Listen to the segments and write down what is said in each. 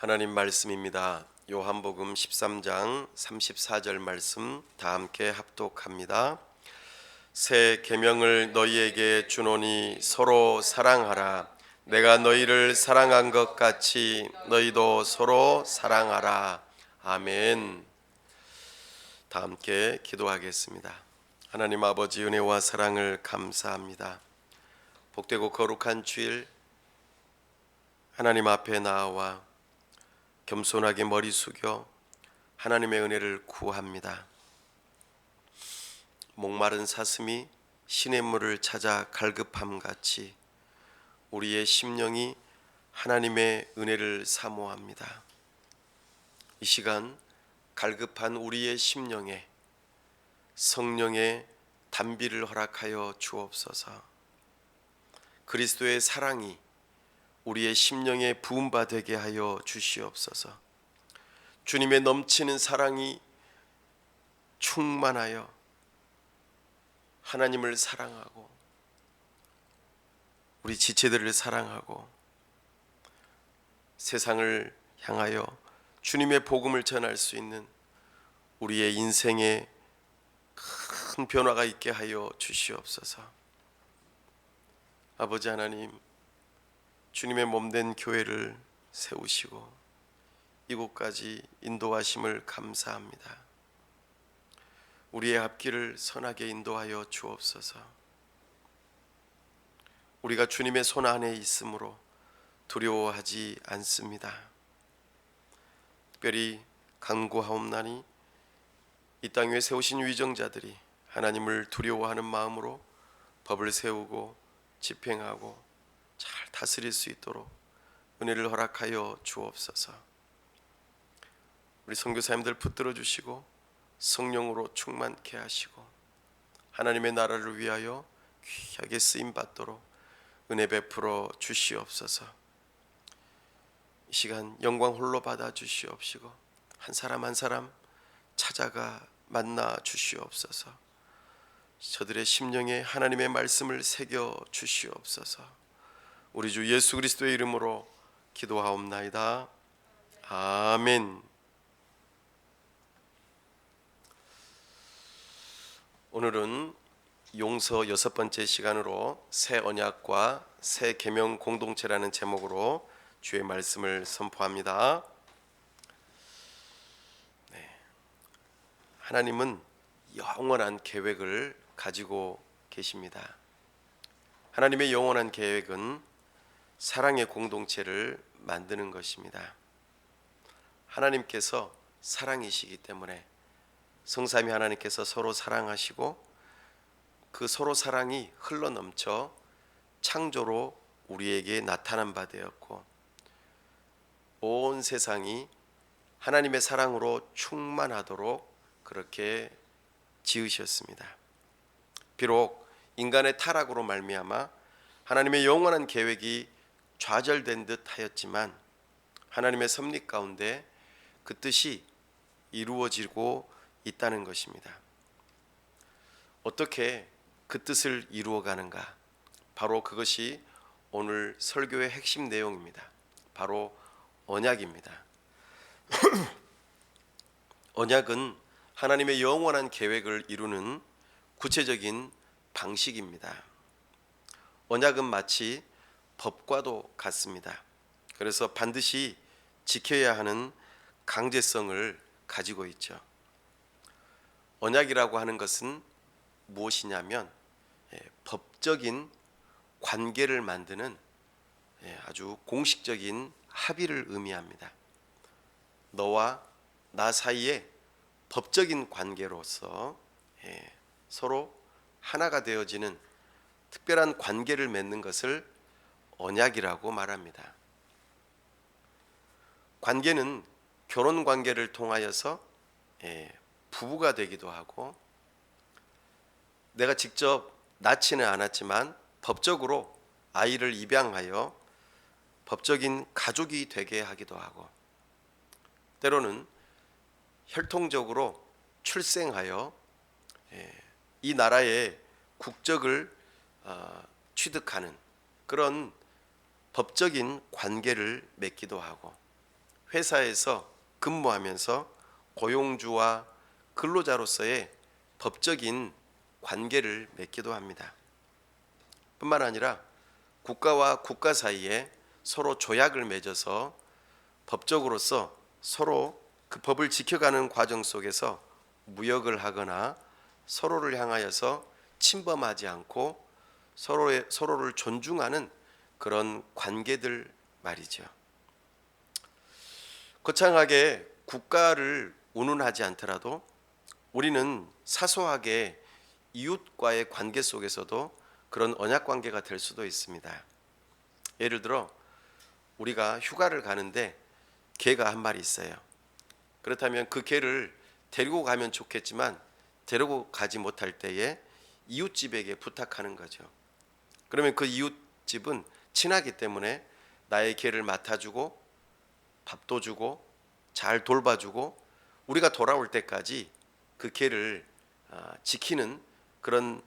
하나님 말씀입니다. 요한복음 13장 34절 말씀 다 함께 합독합니다. 새 계명을 너희에게 주노니 서로 사랑하라. 내가 너희를 사랑한 것 같이 너희도 서로 사랑하라. 아멘. 다 함께 기도하겠습니다. 하나님 아버지, 은혜와 사랑을 감사합니다. 복되고 거룩한 주일 하나님 앞에 나와 겸손하게 머리 숙여 하나님의 은혜를 구합니다. 목마른 사슴이 시냇물을 찾아 갈급함같이 우리의 심령이 하나님의 은혜를 사모합니다. 이 시간 갈급한 우리의 심령에 성령의 단비를 허락하여 주옵소서. 그리스도의 사랑이 우리의 심령에 부음바 되게 하여 주시옵소서. 주님의 넘치는 사랑이 충만하여 하나님을 사랑하고 우리 지체들을 사랑하고 세상을 향하여 주님의 복음을 전할 수 있는 우리의 인생에 큰 변화가 있게 하여 주시옵소서. 아버지 하나님, 주님의 몸된 교회를 세우시고 이곳까지 인도하심을 감사합니다. 우리의 앞길을 선하게 인도하여 주옵소서. 우리가 주님의 손 안에 있으므로 두려워하지 않습니다. 특별히 간구하옵나니 이 땅 위에 세우신 위정자들이 하나님을 두려워하는 마음으로 법을 세우고 집행하고 잘 다스릴 수 있도록 은혜를 허락하여 주옵소서. 우리 선교사님들 붙들어 주시고 성령으로 충만케 하시고 하나님의 나라를 위하여 귀하게 쓰임 받도록 은혜 베풀어 주시옵소서. 이 시간 영광 홀로 받아 주시옵시고 한 사람 한 사람 찾아가 만나 주시옵소서. 저들의 심령에 하나님의 말씀을 새겨 주시옵소서. 우리 주 예수 그리스도의 이름으로 기도하옵나이다. 아멘. 오늘은 용서 6번째 시간으로 새 언약과 새 계명 공동체라는 제목으로 주의 말씀을 선포합니다. 하나님은 영원한 계획을 가지고 계십니다. 하나님의 영원한 계획은 사랑의 공동체를 만드는 것입니다. 하나님께서 사랑이시기 때문에 성삼위 하나님께서 서로 사랑하시고 그 서로 사랑이 흘러넘쳐 창조로 우리에게 나타난 바 되었고 온 세상이 하나님의 사랑으로 충만하도록 그렇게 지으셨습니다. 비록 인간의 타락으로 말미암아 하나님의 영원한 계획이 좌절된 듯 하였지만 하나님의 섭리 가운데 그 뜻이 이루어지고 있다는 것입니다. 어떻게 그 뜻을 이루어가는가? 바로 그것이 오늘 설교의 핵심 내용입니다. 바로 언약입니다. 언약은 하나님의 영원한 계획을 이루는 구체적인 방식입니다. 언약은 마치 법과도 같습니다. 그래서 반드시 지켜야 하는 강제성을 가지고 있죠. 언약이라고 하는 것은 무엇이냐면 법적인 관계를 만드는 아주 공식적인 합의를 의미합니다. 너와 나 사이에 법적인 관계로서 서로 하나가 되어지는 특별한 관계를 맺는 것을 언약이라고 말합니다. 관계는 결혼 관계를 통하여서 부부가 되기도 하고 내가 직접 낳지는 않았지만 법적으로 아이를 입양하여 법적인 가족이 되게 하기도 하고 때로는 혈통적으로 출생하여 이 나라의 국적을 취득하는 그런 법적인 관계를 맺기도 하고 회사에서 근무하면서 고용주와 근로자로서의 법적인 관계를 맺기도 합니다. 뿐만 아니라 국가와 국가 사이에 서로 조약을 맺어서 법적으로서 서로 그 법을 지켜가는 과정 속에서 무역을 하거나 서로를 향하여서 침범하지 않고 서로를 존중하는 그런 관계들 말이죠. 거창하게 국가를 운운하지 않더라도 우리는 사소하게 이웃과의 관계 속에서도 그런 언약 관계가 될 수도 있습니다. 예를 들어 우리가 휴가를 가는데 개가 한 마리 있어요. 그렇다면 그 개를 데리고 가면 좋겠지만 데리고 가지 못할 때에 이웃집에게 부탁하는 거죠. 그러면 그 이웃집은 친하기 때문에 나의 개를 맡아주고 밥도 주고 잘 돌봐주고 우리가 돌아올 때까지 그 개를 지키는 그런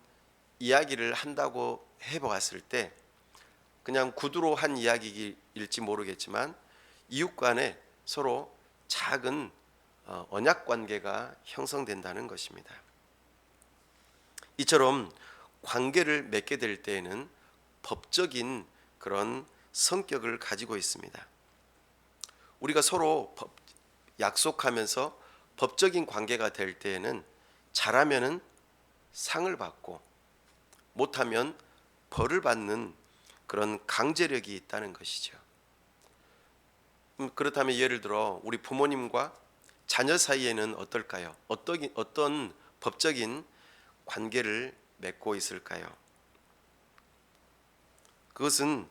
이야기를 한다고 해보았을 때 그냥 구두로 한 이야기일지 모르겠지만 이웃 간에 서로 작은 언약 관계가 형성된다는 것입니다. 이처럼 관계를 맺게 될 때에는 법적인 그런 성격을 가지고 있습니다. 우리가 서로 약속하면서 법적인 관계가 될 때에는 잘하면은 상을 받고 못하면 벌을 받는 그런 강제력이 있다는 것이죠. 그렇다면 예를 들어 우리 부모님과 자녀 사이에는 어떨까요? 어떤 법적인 관계를 맺고 있을까요? 그것은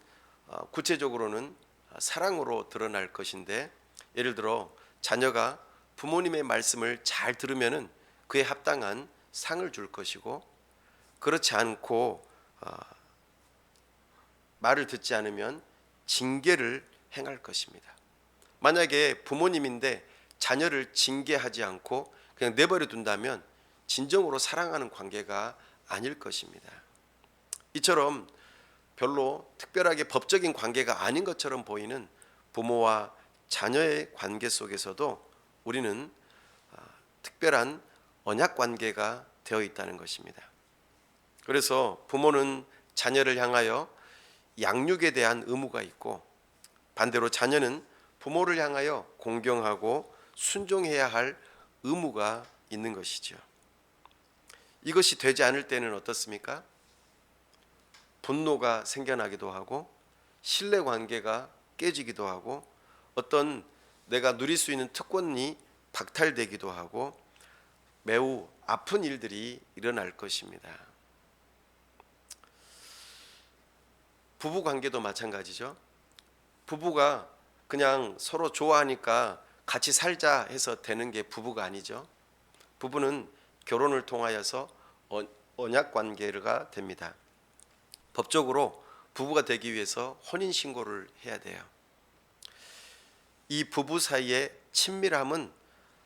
구체적으로는 사랑으로 드러날 것인데 예를 들어 자녀가 부모님의 말씀을 잘 들으면은 그에 합당한 상을 줄 것이고 그렇지 않고 말을 듣지 않으면 징계를 행할 것입니다. 만약에 부모님인데 자녀를 징계하지 않고 그냥 내버려 둔다면 진정으로 사랑하는 관계가 아닐 것입니다. 이처럼 별로 특별하게 법적인 관계가 아닌 것처럼 보이는 부모와 자녀의 관계 속에서도 우리는 특별한 언약 관계가 되어 있다는 것입니다. 그래서 부모는 자녀를 향하여 양육에 대한 의무가 있고 반대로 자녀는 부모를 향하여 공경하고 순종해야 할 의무가 있는 것이죠. 이것이 되지 않을 때는 어떻습니까? 분노가 생겨나기도 하고 신뢰 관계가 깨지기도 하고 어떤 내가 누릴 수 있는 특권이 박탈되기도 하고 매우 아픈 일들이 일어날 것입니다. 부부 관계도 마찬가지죠. 부부가 그냥 서로 좋아하니까 같이 살자 해서 되는 게 부부가 아니죠. 부부는 결혼을 통하여서 언약 관계가 됩니다. 법적으로 부부가 되기 위해서 혼인 신고를 해야 돼요. 이 부부 사이의 친밀함은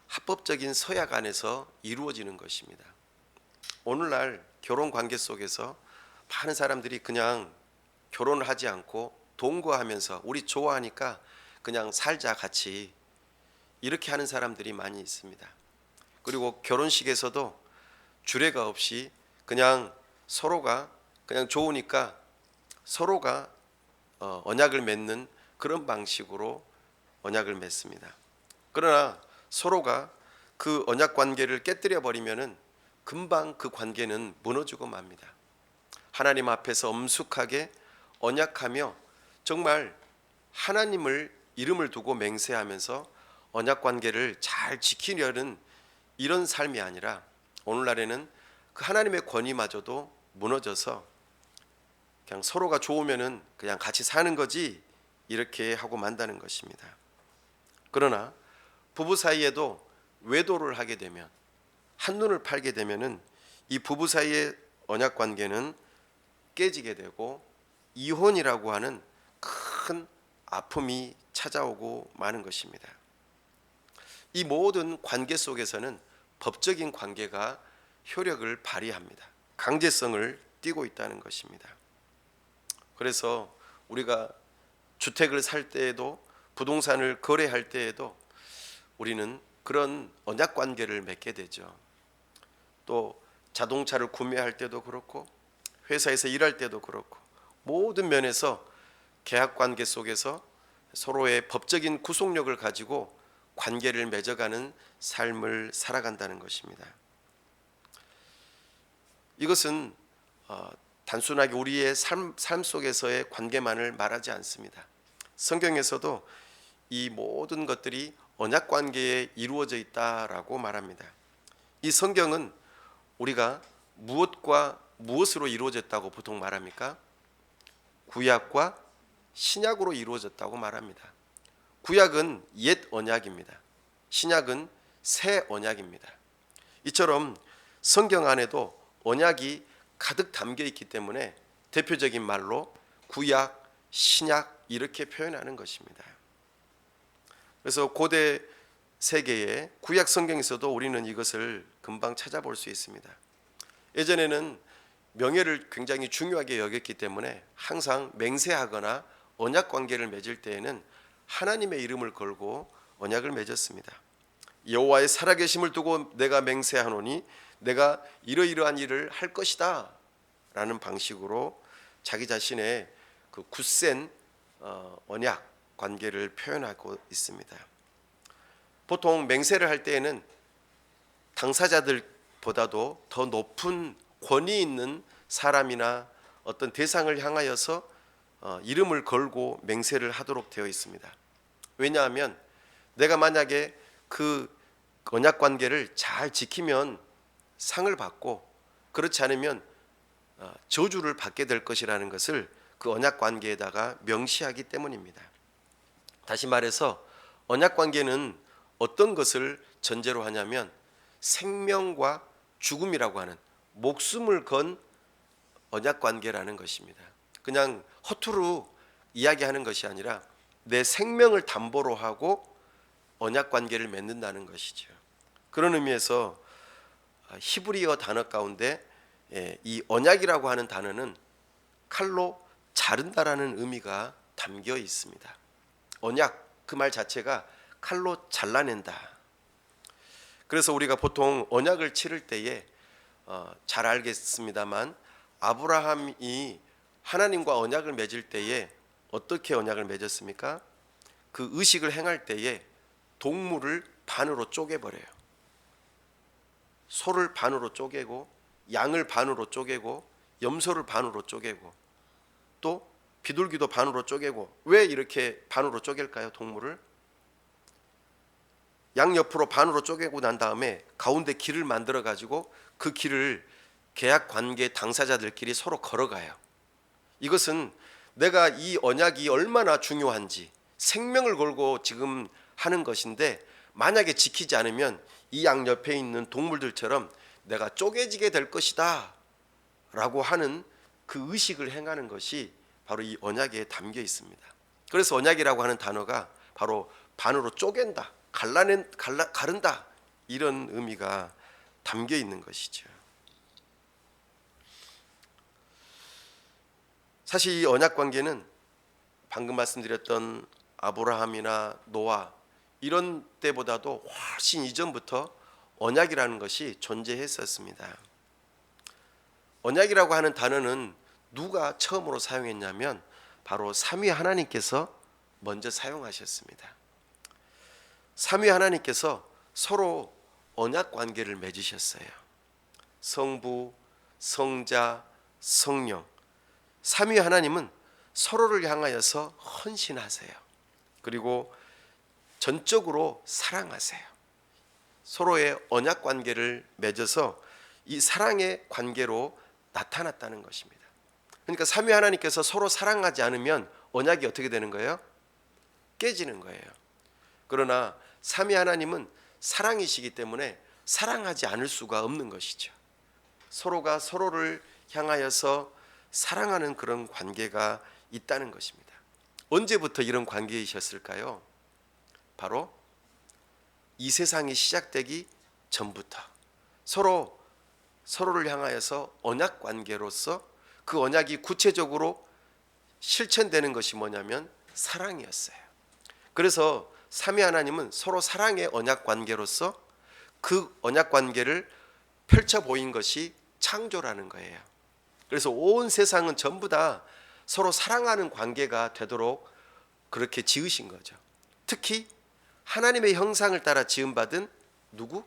합법적인 서약 안에서 이루어지는 것입니다. 오늘날 결혼 관계 속에서 많은 사람들이 그냥 결혼을 하지 않고 동거하면서 우리 좋아하니까 그냥 살자 같이 이렇게 하는 사람들이 많이 있습니다. 그리고 결혼식에서도 주례가 없이 그냥 서로가 그냥 좋으니까 서로가 언약을 맺는 그런 방식으로 언약을 맺습니다. 그러나 서로가 그 언약 관계를 깨뜨려 버리면은 금방 그 관계는 무너지고 맙니다. 하나님 앞에서 엄숙하게 언약하며 정말 하나님을 이름을 두고 맹세하면서 언약 관계를 잘 지키려는 이런 삶이 아니라 오늘날에는 그 하나님의 권위마저도 무너져서 그냥 서로가 좋으면은 그냥 같이 사는 거지 이렇게 하고 만다는 것입니다. 그러나 부부 사이에도 외도를 하게 되면 한눈을 팔게 되면은 이 부부 사이의 언약 관계는 깨지게 되고 이혼이라고 하는 큰 아픔이 찾아오고 마는 것입니다. 이 모든 관계 속에서는 법적인 관계가 효력을 발휘합니다. 강제성을 띠고 있다는 것입니다. 그래서 우리가 주택을 살 때에도 부동산을 거래할 때에도 우리는 그런 언약 관계를 맺게 되죠. 또 자동차를 구매할 때도 그렇고 회사에서 일할 때도 그렇고 모든 면에서 계약 관계 속에서 서로의 법적인 구속력을 가지고 관계를 맺어가는 삶을 살아간다는 것입니다. 이것은 단순하게 우리의 삶 속에서의 관계만을 말하지 않습니다. 성경에서도 이 모든 것들이 언약 관계에 이루어져 있다라고 말합니다. 이 성경은 우리가 무엇과 무엇으로 이루어졌다고 보통 말합니까? 구약과 신약으로 이루어졌다고 말합니다. 구약은 옛 언약입니다. 신약은 새 언약입니다. 이처럼 성경 안에도 언약이 가득 담겨 있기 때문에 대표적인 말로 구약, 신약 이렇게 표현하는 것입니다. 그래서 고대 세계의 구약 성경에서도 우리는 이것을 금방 찾아볼 수 있습니다. 예전에는 명예를 굉장히 중요하게 여겼기 때문에 항상 맹세하거나 언약 관계를 맺을 때에는 하나님의 이름을 걸고 언약을 맺었습니다. 여호와의 살아계심을 두고 내가 맹세하노니 내가 이러이러한 일을 할 것이다 라는 방식으로 자기 자신의 그 굳센 언약 관계를 표현하고 있습니다. 보통 맹세를 할 때에는 당사자들보다도 더 높은 권위 있는 사람이나 어떤 대상을 향하여서 이름을 걸고 맹세를 하도록 되어 있습니다. 왜냐하면 내가 만약에 그 언약 관계를 잘 지키면 상을 받고 그렇지 않으면 저주를 받게 될 것이라는 것을 그 언약 관계에다가 명시하기 때문입니다. 다시 말해서 언약 관계는 어떤 것을 전제로 하냐면 생명과 죽음이라고 하는 목숨을 건 언약 관계라는 것입니다. 그냥 허투루 이야기하는 것이 아니라 내 생명을 담보로 하고 언약 관계를 맺는다는 것이죠. 그런 의미에서 히브리어 단어 가운데 이 언약이라고 하는 단어는 칼로 자른다라는 의미가 담겨 있습니다. 언약 그 말 자체가 칼로 잘라낸다. 그래서 우리가 보통 언약을 치를 때에 잘 알겠습니다만 아브라함이 하나님과 언약을 맺을 때에 어떻게 언약을 맺었습니까? 그 의식을 행할 때에 동물을 반으로 쪼개버려요. 소를 반으로 쪼개고 양을 반으로 쪼개고 염소를 반으로 쪼개고 또 비둘기도 반으로 쪼개고. 왜 이렇게 반으로 쪼갤까요? 동물을 양옆으로 반으로 쪼개고 난 다음에 가운데 길을 만들어 가지고 그 길을 계약 관계 당사자들끼리 서로 걸어가요. 이것은 내가 이 언약이 얼마나 중요한지 생명을 걸고 지금 하는 것인데 만약에 지키지 않으면 이 양 옆에 있는 동물들처럼 내가 쪼개지게 될 것이다 라고 하는 그 의식을 행하는 것이 바로 이 언약에 담겨 있습니다. 그래서 언약이라고 하는 단어가 바로 반으로 쪼갠다, 가른다 이런 의미가 담겨 있는 것이죠. 사실 이 언약 관계는 방금 말씀드렸던 아브라함이나 노아 이런 때보다도 훨씬 이전부터 언약이라는 것이 존재했었습니다. 언약이라고 하는 단어는 누가 처음으로 사용했냐면 바로 삼위 하나님께서 먼저 사용하셨습니다. 삼위 하나님께서 서로 언약 관계를 맺으셨어요. 성부, 성자, 성령 삼위 하나님은 서로를 향하여서 헌신하세요. 그리고 전적으로 사랑하세요. 서로의 언약 관계를 맺어서 이 사랑의 관계로 나타났다는 것입니다. 그러니까 삼위 하나님께서 서로 사랑하지 않으면 언약이 어떻게 되는 거예요? 깨지는 거예요. 그러나 삼위 하나님은 사랑이시기 때문에 사랑하지 않을 수가 없는 것이죠. 서로가 서로를 향하여서 사랑하는 그런 관계가 있다는 것입니다. 언제부터 이런 관계이셨을까요? 바로 이 세상이 시작되기 전부터 서로를 향하여서 언약 관계로서 그 언약이 구체적으로 실천되는 것이 뭐냐면 사랑이었어요. 그래서 삼위 하나님은 서로 사랑의 언약 관계로서 그 언약 관계를 펼쳐 보인 것이 창조라는 거예요. 그래서 온 세상은 전부 다 서로 사랑하는 관계가 되도록 그렇게 지으신 거죠. 특히 하나님의 형상을 따라 지음받은 누구?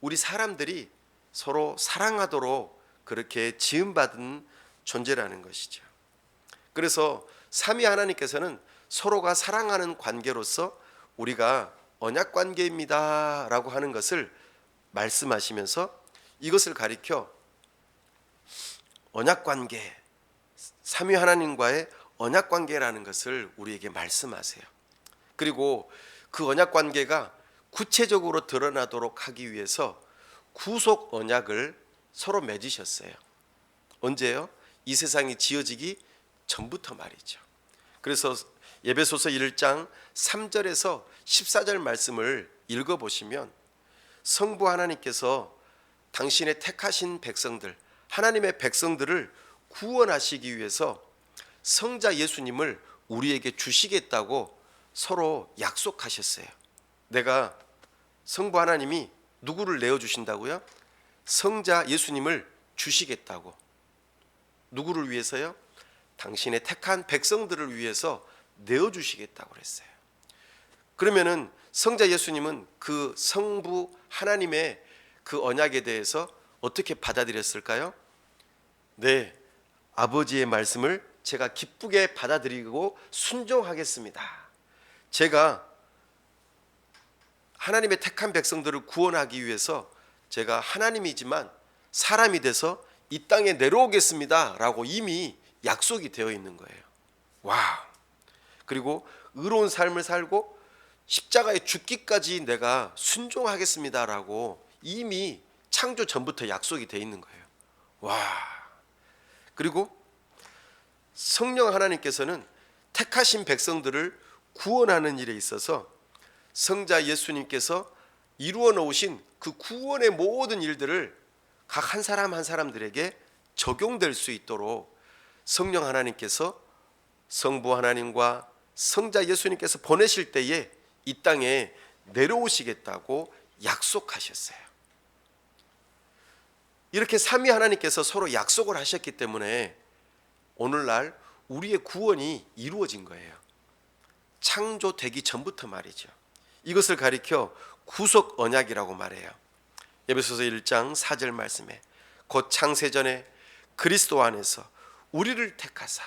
우리 사람들이 서로 사랑하도록 그렇게 지음받은 존재라는 것이죠. 그래서 삼위 하나님께서는 서로가 사랑하는 관계로서 우리가 언약 관계입니다 라고 하는 것을 말씀하시면서 이것을 가리켜 언약 관계, 삼위 하나님과의 언약 관계라는 것을 우리에게 말씀하세요. 그리고 그 언약 관계가 구체적으로 드러나도록 하기 위해서 구속 언약을 서로 맺으셨어요. 언제요? 이 세상이 지어지기 전부터 말이죠. 그래서 에베소서 1장 3절에서 14절 말씀을 읽어보시면 성부 하나님께서 당신의 택하신 백성들, 하나님의 백성들을 구원하시기 위해서 성자 예수님을 우리에게 주시겠다고 서로 약속하셨어요. 내가 성부 하나님이 누구를 내어주신다고요? 성자 예수님을 주시겠다고. 누구를 위해서요? 당신의 택한 백성들을 위해서 내어주시겠다고 그랬어요. 그러면은 성자 예수님은 그 성부 하나님의 그 언약에 대해서 어떻게 받아들였을까요? 네, 아버지의 말씀을 제가 기쁘게 받아들이고 순종하겠습니다. 제가 하나님의 택한 백성들을 구원하기 위해서 제가 하나님이지만 사람이 돼서 이 땅에 내려오겠습니다 라고 이미 약속이 되어 있는 거예요. 와! 그리고 의로운 삶을 살고 십자가에 죽기까지 내가 순종하겠습니다 라고 이미 창조 전부터 약속이 되어 있는 거예요. 와! 그리고 성령 하나님께서는 택하신 백성들을 구원하는 일에 있어서 성자 예수님께서 이루어 놓으신 그 구원의 모든 일들을 각 한 사람 한 사람들에게 적용될 수 있도록 성령 하나님께서 성부 하나님과 성자 예수님께서 보내실 때에 이 땅에 내려오시겠다고 약속하셨어요. 이렇게 삼위 하나님께서 서로 약속을 하셨기 때문에 오늘날 우리의 구원이 이루어진 거예요. 창조되기 전부터 말이죠. 이것을 가리켜 구속 언약이라고 말해요. 에베소서 1장 4절 말씀에 곧 창세전에 그리스도 안에서 우리를 택하사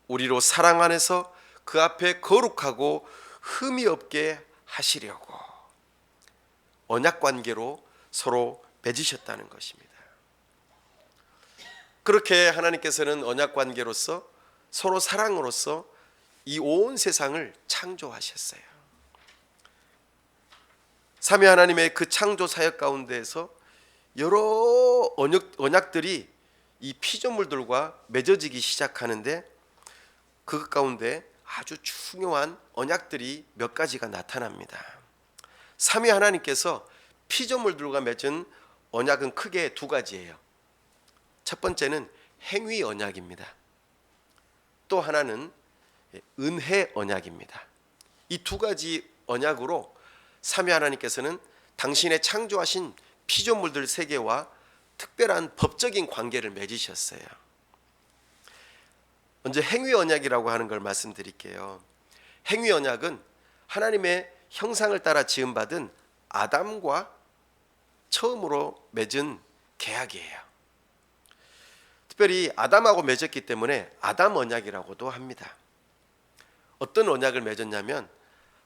우리로 사랑 안에서 그 앞에 거룩하고 흠이 없게 하시려고 언약 관계로 서로 맺으셨다는 것입니다. 그렇게 하나님께서는 언약 관계로서 서로 사랑으로서 이 온 세상을 창조하셨어요. 삼위 하나님의 그 창조 사역 가운데에서 여러 언약들이 이 피조물들과 맺어지기 시작하는데 그 가운데 아주 중요한 언약들이 몇 가지가 나타납니다. 삼위 하나님께서 피조물들과 맺은 언약은 크게 두 가지예요. 첫 번째는 행위 언약입니다. 또 하나는 은혜 언약입니다. 이 두 가지 언약으로 삼위 하나님께서는 당신의 창조하신 피조물들 세계와 특별한 법적인 관계를 맺으셨어요. 먼저 행위 언약이라고 하는 걸 말씀드릴게요. 행위 언약은 하나님의 형상을 따라 지음받은 아담과 처음으로 맺은 계약이에요. 특별히 아담하고 맺었기 때문에 아담 언약이라고도 합니다. 어떤 언약을 맺었냐면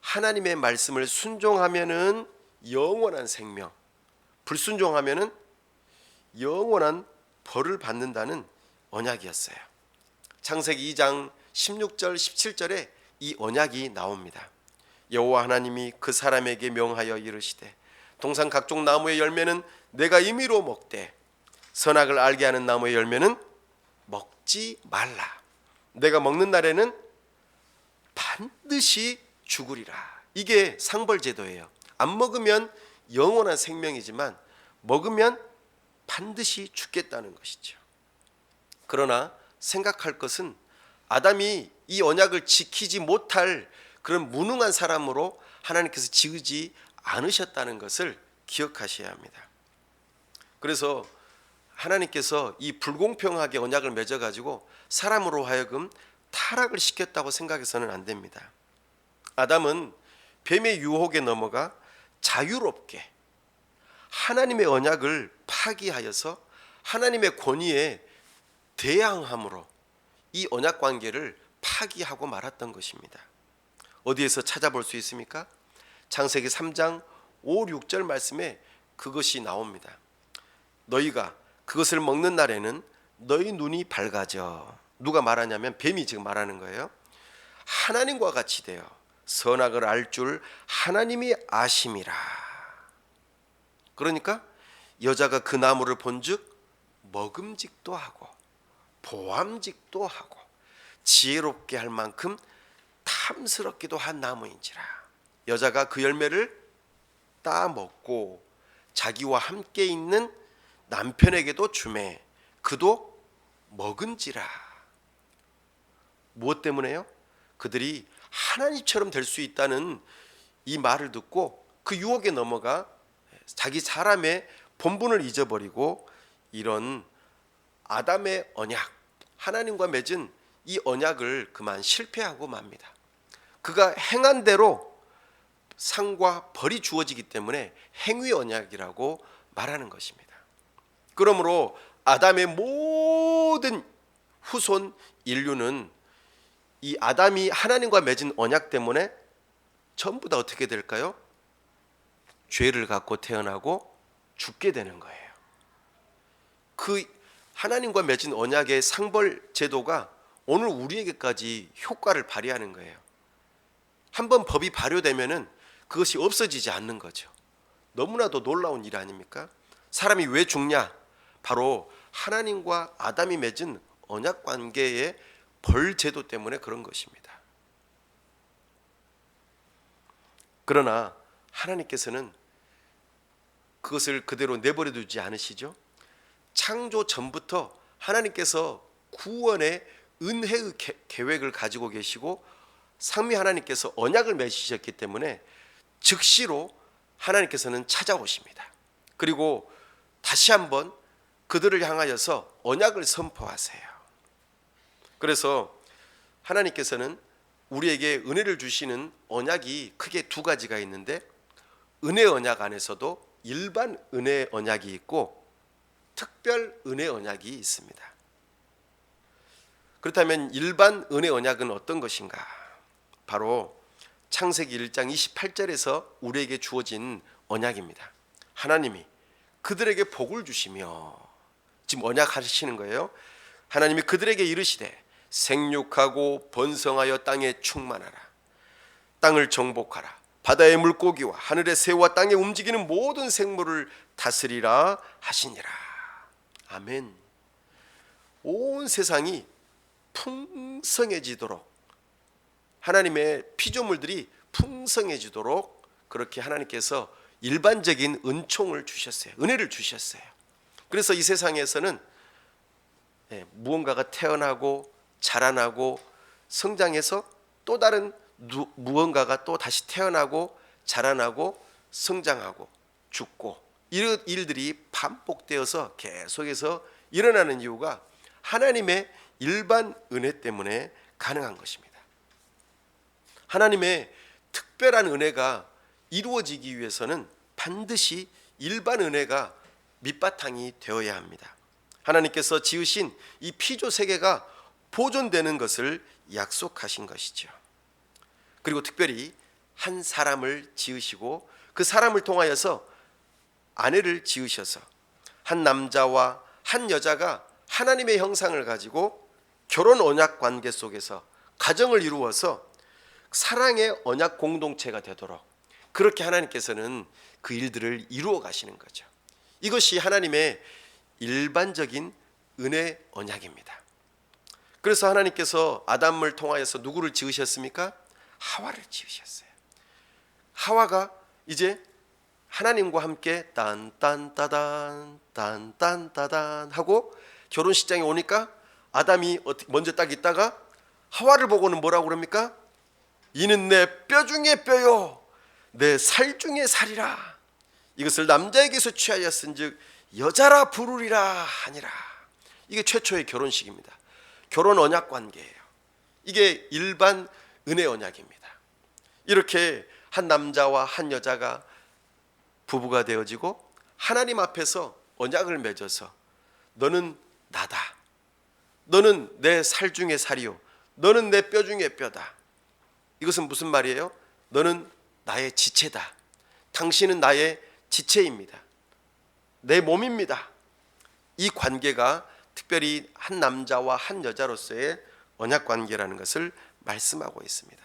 하나님의 말씀을 순종하면은 영원한 생명, 불순종하면은 영원한 벌을 받는다는 언약이었어요. 창세기 2장 16절 17절에 이 언약이 나옵니다. 여호와 하나님이 그 사람에게 명하여 이르시되 동산 각종 나무의 열매는 내가 임의로 먹되 선악을 알게 하는 나무의 열매는 먹지 말라. 내가 먹는 날에는 반드시 죽으리라. 이게 상벌제도예요. 안 먹으면 영원한 생명이지만 먹으면 반드시 죽겠다는 것이죠. 그러나 생각할 것은 아담이 이 언약을 지키지 못할 그런 무능한 사람으로 하나님께서 지으지 않으셨다는 것을 기억하셔야 합니다. 그래서 하나님께서 이 불공평하게 언약을 맺어가지고 사람으로 하여금 타락을 시켰다고 생각해서는 안 됩니다. 아담은 뱀의 유혹에 넘어가 자유롭게 하나님의 언약을 파기하여서 하나님의 권위에 대항함으로 이 언약 관계를 파기하고 말았던 것입니다. 어디에서 찾아볼 수 있습니까? 창세기 3장 5, 6절 말씀에 그것이 나옵니다. 너희가 그것을 먹는 날에는 너희 눈이 밝아져. 누가 말하냐면 뱀이 지금 말하는 거예요. 하나님과 같이 되어 선악을 알 줄 하나님이 아심이라. 그러니까 여자가 그 나무를 본즉 먹음직도 하고 보암직도 하고 지혜롭게 할 만큼 탐스럽기도 한 나무인지라. 여자가 그 열매를 따 먹고 자기와 함께 있는 남편에게도 주매 그도 먹은지라. 무엇 때문에요? 그들이 하나님처럼 될 수 있다는 이 말을 듣고 그 유혹에 넘어가 자기 사람의 본분을 잊어버리고 이런 아담의 언약, 하나님과 맺은 이 언약을 그만 실패하고 맙니다. 그가 행한 대로 상과 벌이 주어지기 때문에 행위 언약이라고 말하는 것입니다. 그러므로 아담의 모든 후손 인류는 이 아담이 하나님과 맺은 언약 때문에 전부 다 어떻게 될까요? 죄를 갖고 태어나고 죽게 되는 거예요. 그 하나님과 맺은 언약의 상벌 제도가 오늘 우리에게까지 효과를 발휘하는 거예요. 한번 법이 발효되면은 그것이 없어지지 않는 거죠. 너무나도 놀라운 일 아닙니까? 사람이 왜 죽냐? 바로 하나님과 아담이 맺은 언약 관계의 벌 제도 때문에 그런 것입니다. 그러나 하나님께서는 그것을 그대로 내버려 두지 않으시죠. 창조 전부터 하나님께서 구원의 은혜의 계획을 가지고 계시고 상미 하나님께서 언약을 맺으셨기 때문에 즉시로 하나님께서는 찾아오십니다. 그리고 다시 한번 그들을 향하여서 언약을 선포하세요. 그래서 하나님께서는 우리에게 은혜를 주시는 언약이 크게 두 가지가 있는데 은혜 언약 안에서도 일반 은혜 언약이 있고 특별 은혜 언약이 있습니다. 그렇다면 일반 은혜 언약은 어떤 것인가? 바로 창세기 1장 28절에서 우리에게 주어진 언약입니다. 하나님이 그들에게 복을 주시며 지금 언약하시는 거예요. 하나님이 그들에게 이르시되 생육하고 번성하여 땅에 충만하라. 땅을 정복하라. 바다의 물고기와 하늘의 새와 땅에 움직이는 모든 생물을 다스리라 하시니라. 아멘. 온 세상이 풍성해지도록 하나님의 피조물들이 풍성해지도록 그렇게 하나님께서 일반적인 은총을 주셨어요. 은혜를 주셨어요. 그래서 이 세상에서는 무언가가 태어나고 자라나고 성장해서 또 다른 무언가가 또 다시 태어나고 자라나고 성장하고 죽고 이런 일들이 반복되어서 계속해서 일어나는 이유가 하나님의 일반 은혜 때문에 가능한 것입니다. 하나님의 특별한 은혜가 이루어지기 위해서는 반드시 일반 은혜가 밑바탕이 되어야 합니다. 하나님께서 지으신 이 피조 세계가 보존되는 것을 약속하신 것이죠. 그리고 특별히 한 사람을 지으시고 그 사람을 통하여서 아내를 지으셔서 한 남자와 한 여자가 하나님의 형상을 가지고 결혼 언약 관계 속에서 가정을 이루어서 사랑의 언약 공동체가 되도록 그렇게 하나님께서는 그 일들을 이루어 가시는 거죠. 이것이 하나님의 일반적인 은혜 언약입니다. 그래서 하나님께서 아담을 통하여서 누구를 지으셨습니까? 하와를 지으셨어요. 하와가 이제 하나님과 함께 딴딴따단 딴딴따단 하고 결혼식장에 오니까 아담이 먼저 딱 있다가 하와를 보고는 뭐라고 그럽니까? 이는 내 뼈 중에 뼈요 내 살 중에 살이라. 이것을 남자에게서 취하였은즉 여자라 부르리라 하니라. 이게 최초의 결혼식입니다. 결혼 언약 관계예요. 이게 일반 은혜 언약입니다. 이렇게 한 남자와 한 여자가 부부가 되어지고 하나님 앞에서 언약을 맺어서 너는 나다, 너는 내 살 중에 살이요, 너는 내 뼈 중에 뼈다. 이것은 무슨 말이에요? 너는 나의 지체다, 당신은 나의 지체입니다, 내 몸입니다. 이 관계가 특별히 한 남자와 한 여자로서의 언약 관계라는 것을 말씀하고 있습니다.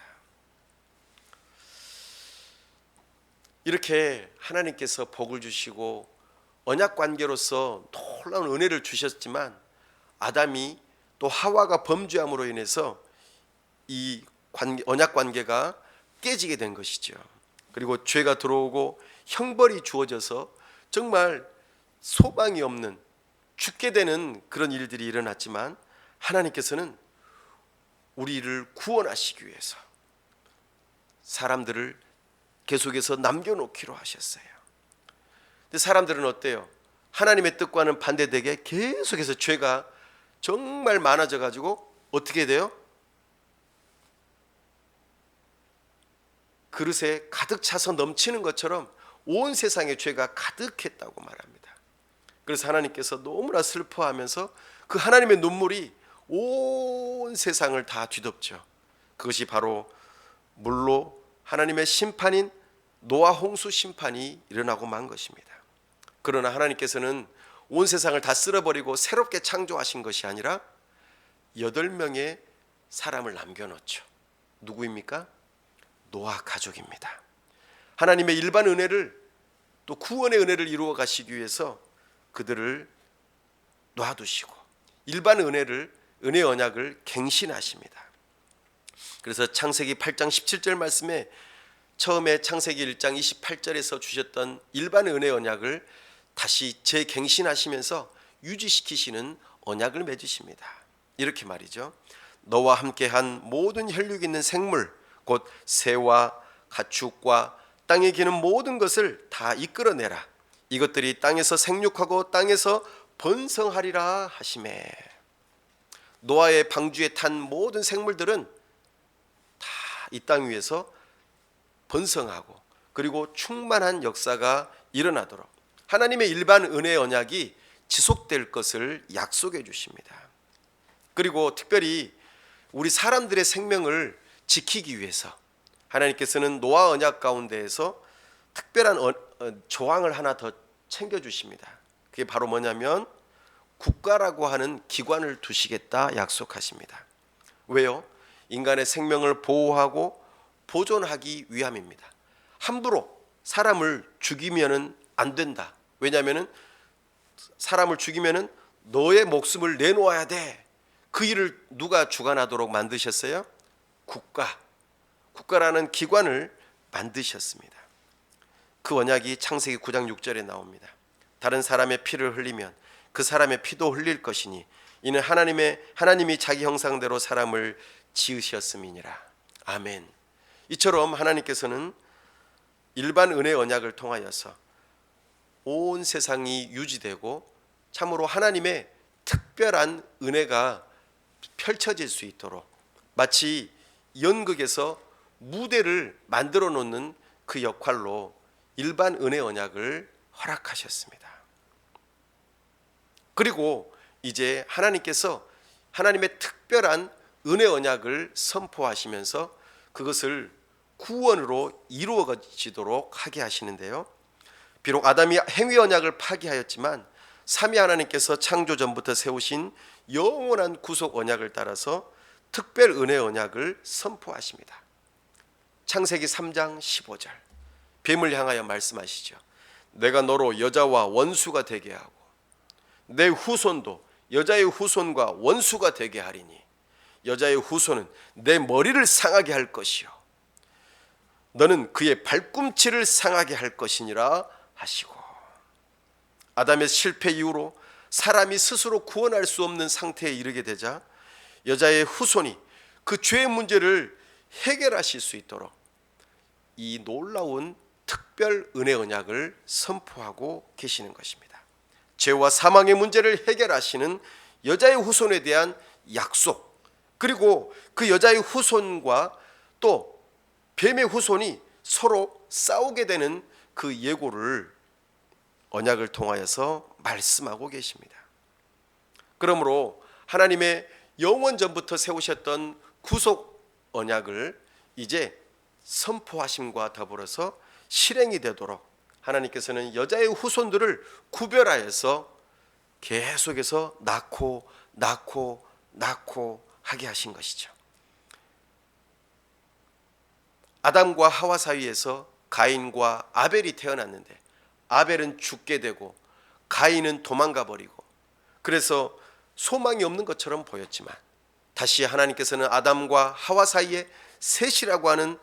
이렇게 하나님께서 복을 주시고 언약 관계로서 놀라운 은혜를 주셨지만 아담이 또 하와가 범죄함으로 인해서 이 언약 관계가 깨지게 된 것이죠. 그리고 죄가 들어오고 형벌이 주어져서 정말 소망이 없는 죽게 되는 그런 일들이 일어났지만 하나님께서는 우리를 구원하시기 위해서 사람들을 계속해서 남겨놓기로 하셨어요. 근데 사람들은 어때요? 하나님의 뜻과는 반대되게 계속해서 죄가 정말 많아져 가지고 어떻게 돼요? 그릇에 가득 차서 넘치는 것처럼 온 세상에 죄가 가득했다고 말합니다. 그래서 하나님께서 너무나 슬퍼하면서 그 하나님의 눈물이 온 세상을 다 뒤덮죠. 그것이 바로 물로 하나님의 심판인 노아 홍수 심판이 일어나고 만 것입니다. 그러나 하나님께서는 온 세상을 다 쓸어버리고 새롭게 창조하신 것이 아니라 8명의 사람을 남겨놓죠. 누구입니까? 노아 가족입니다. 하나님의 일반 은혜를 또 구원의 은혜를 이루어 가시기 위해서 그들을 놔두시고 일반 은혜 언약을 갱신하십니다. 그래서 창세기 8장 17절 말씀에 처음에 창세기 1장 28절에서 주셨던 일반 은혜 언약을 다시 재갱신하시면서 유지시키시는 언약을 맺으십니다. 이렇게 말이죠. 너와 함께한 모든 혈육 있는 생물 곧 새와 가축과 땅에 기는 모든 것을 다 이끌어내라. 이것들이 땅에서 생육하고 땅에서 번성하리라 하시매. 노아의 방주에 탄 모든 생물들은 다 이 땅 위에서 번성하고 그리고 충만한 역사가 일어나도록 하나님의 일반 은혜 언약이 지속될 것을 약속해 주십니다. 그리고 특별히 우리 사람들의 생명을 지키기 위해서 하나님께서는 노아 언약 가운데에서 특별한 조항을 하나 더 챙겨주십니다. 그게 바로 뭐냐면 국가라고 하는 기관을 두시겠다 약속하십니다. 왜요? 인간의 생명을 보호하고 보존하기 위함입니다. 함부로 사람을 죽이면 안 된다. 왜냐하면 사람을 죽이면 너의 목숨을 내놓아야 돼. 그 일을 누가 주관하도록 만드셨어요? 국가라는 기관을 만드셨습니다. 그 언약이 창세기 9장 6절에 나옵니다. 다른 사람의 피를 흘리면 그 사람의 피도 흘릴 것이니 이는 하나님이 자기 형상대로 사람을 지으셨음이니라. 아멘. 이처럼 하나님께서는 일반 은혜 언약을 통하여서 온 세상이 유지되고 참으로 하나님의 특별한 은혜가 펼쳐질 수 있도록 마치 연극에서 무대를 만들어 놓는 그 역할로 일반 은혜 언약을 허락하셨습니다. 그리고 이제 하나님께서 하나님의 특별한 은혜 언약을 선포하시면서 그것을 구원으로 이루어지도록 하게 하시는데요. 비록 아담이 행위 언약을 파기하였지만 삼위 하나님께서 창조 전부터 세우신 영원한 구속 언약을 따라서 특별 은혜 언약을 선포하십니다. 창세기 3장 15절 뱀을 향하여 말씀하시죠. 내가 너로 여자와 원수가 되게 하고 내 후손도 여자의 후손과 원수가 되게 하리니 여자의 후손은 내 머리를 상하게 할 것이요 너는 그의 발꿈치를 상하게 할 것이니라 하시고, 아담의 실패 이후로 사람이 스스로 구원할 수 없는 상태에 이르게 되자 여자의 후손이 그 죄의 문제를 해결하실 수 있도록 이 놀라운 특별 은혜 언약을 선포하고 계시는 것입니다. 죄와 사망의 문제를 해결하시는 여자의 후손에 대한 약속, 그리고 그 여자의 후손과 또 뱀의 후손이 서로 싸우게 되는 그 예고를 언약을 통하여서 말씀하고 계십니다. 그러므로 하나님의 영원 전부터 세우셨던 구속 언약을 이제 선포하심과 더불어서 실행이 되도록 하나님께서는 여자의 후손들을 구별하여서 계속해서 낳고 하게 하신 것이죠. 아담과 하와 사이에서 가인과 아벨이 태어났는데 아벨은 죽게 되고 가인은 도망가 버리고, 그래서 소망이 없는 것처럼 보였지만 다시 하나님께서는 아담과 하와 사이에 셋이라고 하는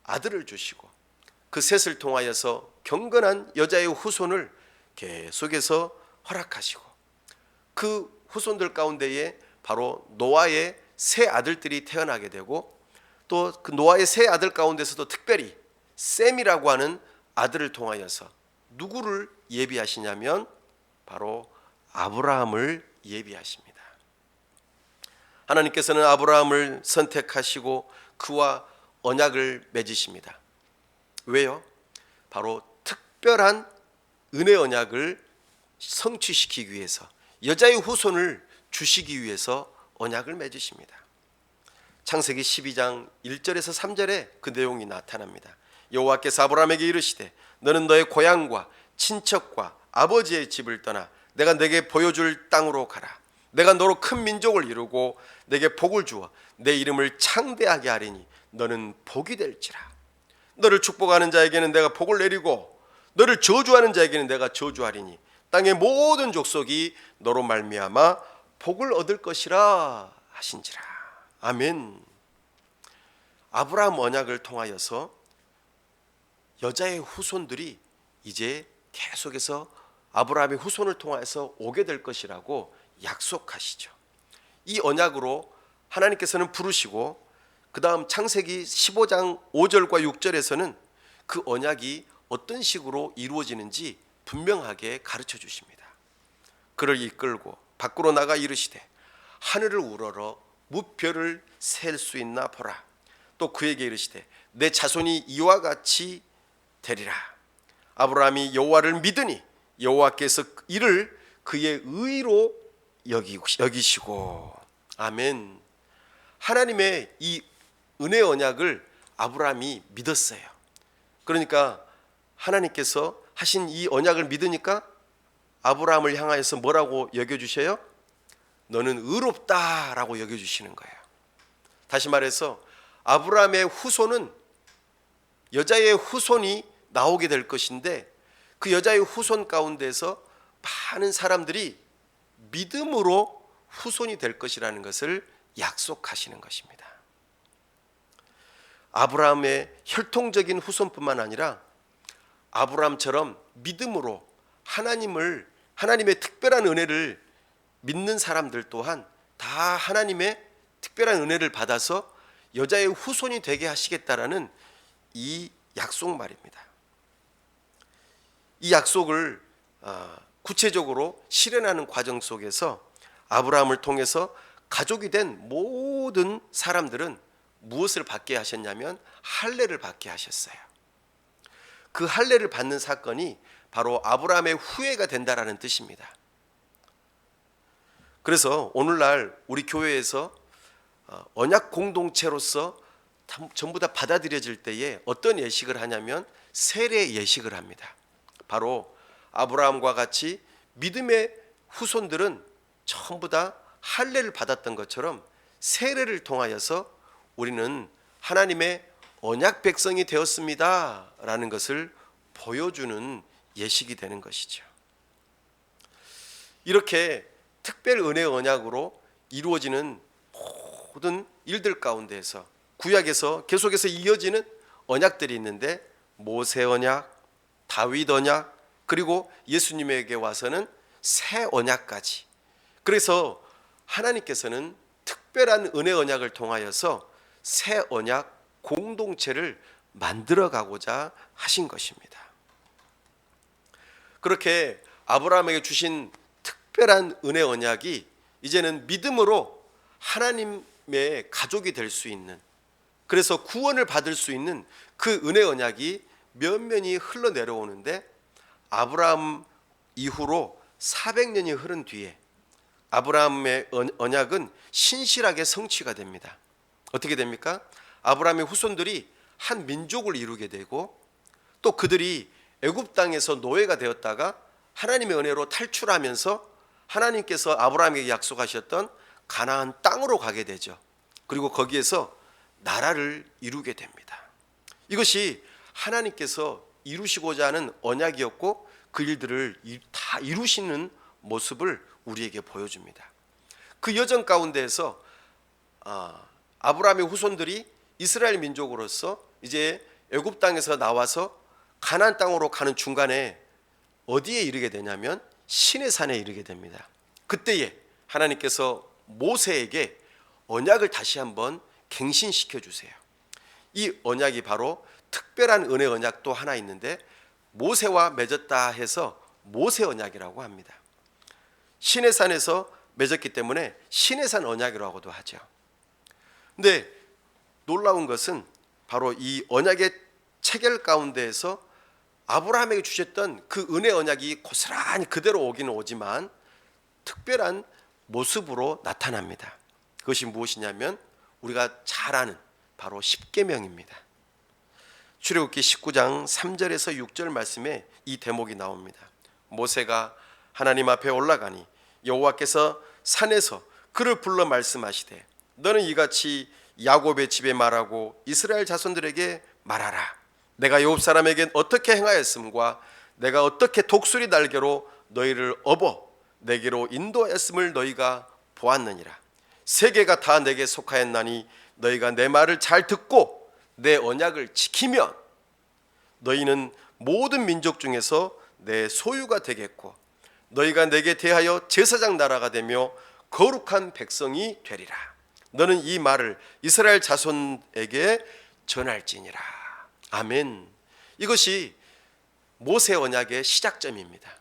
아들을 주시고 그 셋을 통하여서 경건한 여자의 후손을 계속해서 허락하시고 그 후손들 가운데에 바로 노아의 세 아들들이 태어나게 되고, 또 그 노아의 세 아들 가운데서도 특별히 셈이라고 하는 아들을 통하여서 누구를 예비하시냐면 바로 아브라함을 예비하십니다. 하나님께서는 아브라함을 선택하시고 그와 언약을 맺으십니다. 왜요? 바로 특별한 은혜 언약을 성취시키기 위해서, 여자의 후손을 주시기 위해서 언약을 맺으십니다. 창세기 12장 1절에서 3절에 그 내용이 나타납니다. 여호와께서 아브라함에게 이르시되 너는 너의 고향과 친척과 아버지의 집을 떠나 내가 내게 보여줄 땅으로 가라. 내가 너로 큰 민족을 이루고 내게 복을 주어 내 이름을 창대하게 하리니 너는 복이 될지라. 너를 축복하는 자에게는 내가 복을 내리고 너를 저주하는 자에게는 내가 저주하리니 땅의 모든 족속이 너로 말미암아 복을 얻을 것이라 하신지라. 아멘. 아브라함 언약을 통하여서 여자의 후손들이 이제 계속해서 아브라함의 후손을 통해서 오게 될 것이라고 약속하시죠. 이 언약으로 하나님께서는 부르시고 그 다음 창세기 15장 5절과 6절에서는 그 언약이 어떤 식으로 이루어지는지 분명하게 가르쳐 주십니다. 그를 이끌고 밖으로 나가 이르시되 하늘을 우러러 무별을 셀 수 있나 보라. 또 그에게 이르시되 내 자손이 이와 같이 되리라. 아브라함이 여호와를 믿으니 여호와께서 이를 그의 의로 여기시고. 아멘. 하나님의 이 은혜 언약을 아브라함이 믿었어요. 그러니까 하나님께서 하신 이 언약을 믿으니까 아브라함을 향하여서 뭐라고 여겨주셔요? 너는 의롭다라고 여겨주시는 거예요. 다시 말해서 아브라함의 후손은 여자의 후손이 나오게 될 것인데 그 여자의 후손 가운데서 많은 사람들이 믿음으로 후손이 될 것이라는 것을 약속하시는 것입니다. 아브라함의 혈통적인 후손뿐만 아니라 아브라함처럼 믿음으로 하나님의 특별한 은혜를 믿는 사람들 또한 다 하나님의 특별한 은혜를 받아서 여자의 후손이 되게 하시겠다라는 이 약속 말입니다. 이 약속을 구체적으로 실현하는 과정 속에서 아브라함을 통해서 가족이 된 모든 사람들은 무엇을 받게 하셨냐면 할례를 받게 하셨어요. 그 할례를 받는 사건이 바로 아브라함의 후예가 된다라는 뜻입니다. 그래서 오늘날 우리 교회에서 언약 공동체로서 전부 다 받아들여질 때에 어떤 예식을 하냐면 세례 예식을 합니다. 바로 아브라함과 같이 믿음의 후손들은 전부 다 할례를 받았던 것처럼 세례를 통하여서 우리는 하나님의 언약 백성이 되었습니다 라는 것을 보여주는 예식이 되는 것이죠. 이렇게 특별 은혜 언약으로 이루어지는 모든 일들 가운데에서 구약에서 계속해서 이어지는 언약들이 있는데 모세 언약, 다윗 언약, 그리고 예수님에게 와서는 새 언약까지. 그래서 하나님께서는 특별한 은혜 언약을 통하여서 새 언약 공동체를 만들어 가고자 하신 것입니다. 그렇게 아브라함에게 주신 특별한 은혜 언약이 이제는 믿음으로 하나님의 가족이 될 수 있는, 그래서 구원을 받을 수 있는 그 은혜 언약이 면면히 흘러내려오는데, 아브라함 이후로 400년이 흐른 뒤에 아브라함의 언약은 신실하게 성취가 됩니다. 어떻게 됩니까? 아브라함의 후손들이 한 민족을 이루게 되고, 또 그들이 애굽 땅에서 노예가 되었다가 하나님의 은혜로 탈출하면서 하나님께서 아브라함에게 약속하셨던 가나안 땅으로 가게 되죠. 그리고 거기에서 나라를 이루게 됩니다. 이것이 하나님께서 이루시고자 하는 언약이었고, 그 일들을 다 이루시는 모습을 우리에게 보여줍니다. 그 여정 가운데에서 아브라함의 후손들이 이스라엘 민족으로서 이제 애굽 땅에서 나와서 가나안 땅으로 가는 중간에 어디에 이르게 되냐면 시내산에 이르게 됩니다. 그때에 하나님께서 모세에게 언약을 다시 한번 갱신시켜 주세요. 이 언약이 바로 특별한 은혜 언약도 하나 있는데, 모세와 맺었다 해서 모세 언약이라고 합니다. 시내산에서 맺었기 때문에 시내산 언약이라고도 하죠. 근데 놀라운 것은 바로 이 언약의 체결 가운데에서 아브라함에게 주셨던 그 은혜 언약이 고스란히 그대로 오기는 오지만 특별한 모습으로 나타납니다. 그것이 무엇이냐면 우리가 잘 아는 바로 십계명입니다. 출애굽기 19장 3절에서 6절 말씀에 이 대목이 나옵니다. 모세가 하나님 앞에 올라가니 여호와께서 산에서 그를 불러 말씀하시되, 너는 이같이 야곱의 집에 말하고 이스라엘 자손들에게 말하라. 내가 애굽 사람에겐 어떻게 행하였음과 내가 어떻게 독수리 날개로 너희를 업어 내게로 인도하였음을 너희가 보았느니라. 세계가 다 내게 속하였나니 너희가 내 말을 잘 듣고 내 언약을 지키면 너희는 모든 민족 중에서 내 소유가 되겠고, 너희가 내게 대하여 제사장 나라가 되며 거룩한 백성이 되리라. 너는 이 말을 이스라엘 자손에게 전할지니라. 아멘. 이것이 모세 언약의 시작점입니다.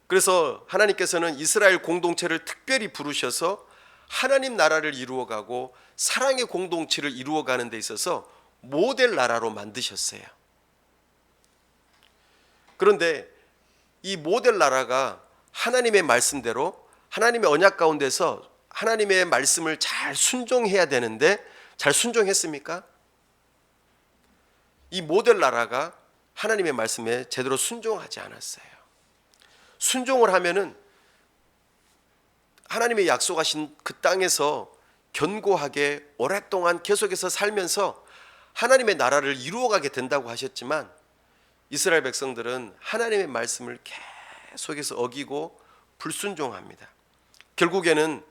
그래서 하나님께서는 이스라엘 공동체를 특별히 부르셔서 하나님 나라를 이루어가고 사랑의 공동체를 이루어가는 데 있어서 모델 나라로 만드셨어요. 그런데 이 모델 나라가 하나님의 말씀대로 하나님의 언약 가운데서 하나님의 말씀을 잘 순종해야 되는데 잘 순종했습니까? 이 모델 나라가 하나님의 말씀에 제대로 순종하지 않았어요. 순종을 하면은 하나님의 약속하신 그 땅에서 견고하게 오랫동안 계속해서 살면서 하나님의 나라를 이루어가게 된다고 하셨지만, 이스라엘 백성들은 하나님의 말씀을 계속해서 어기고 불순종합니다. 결국에는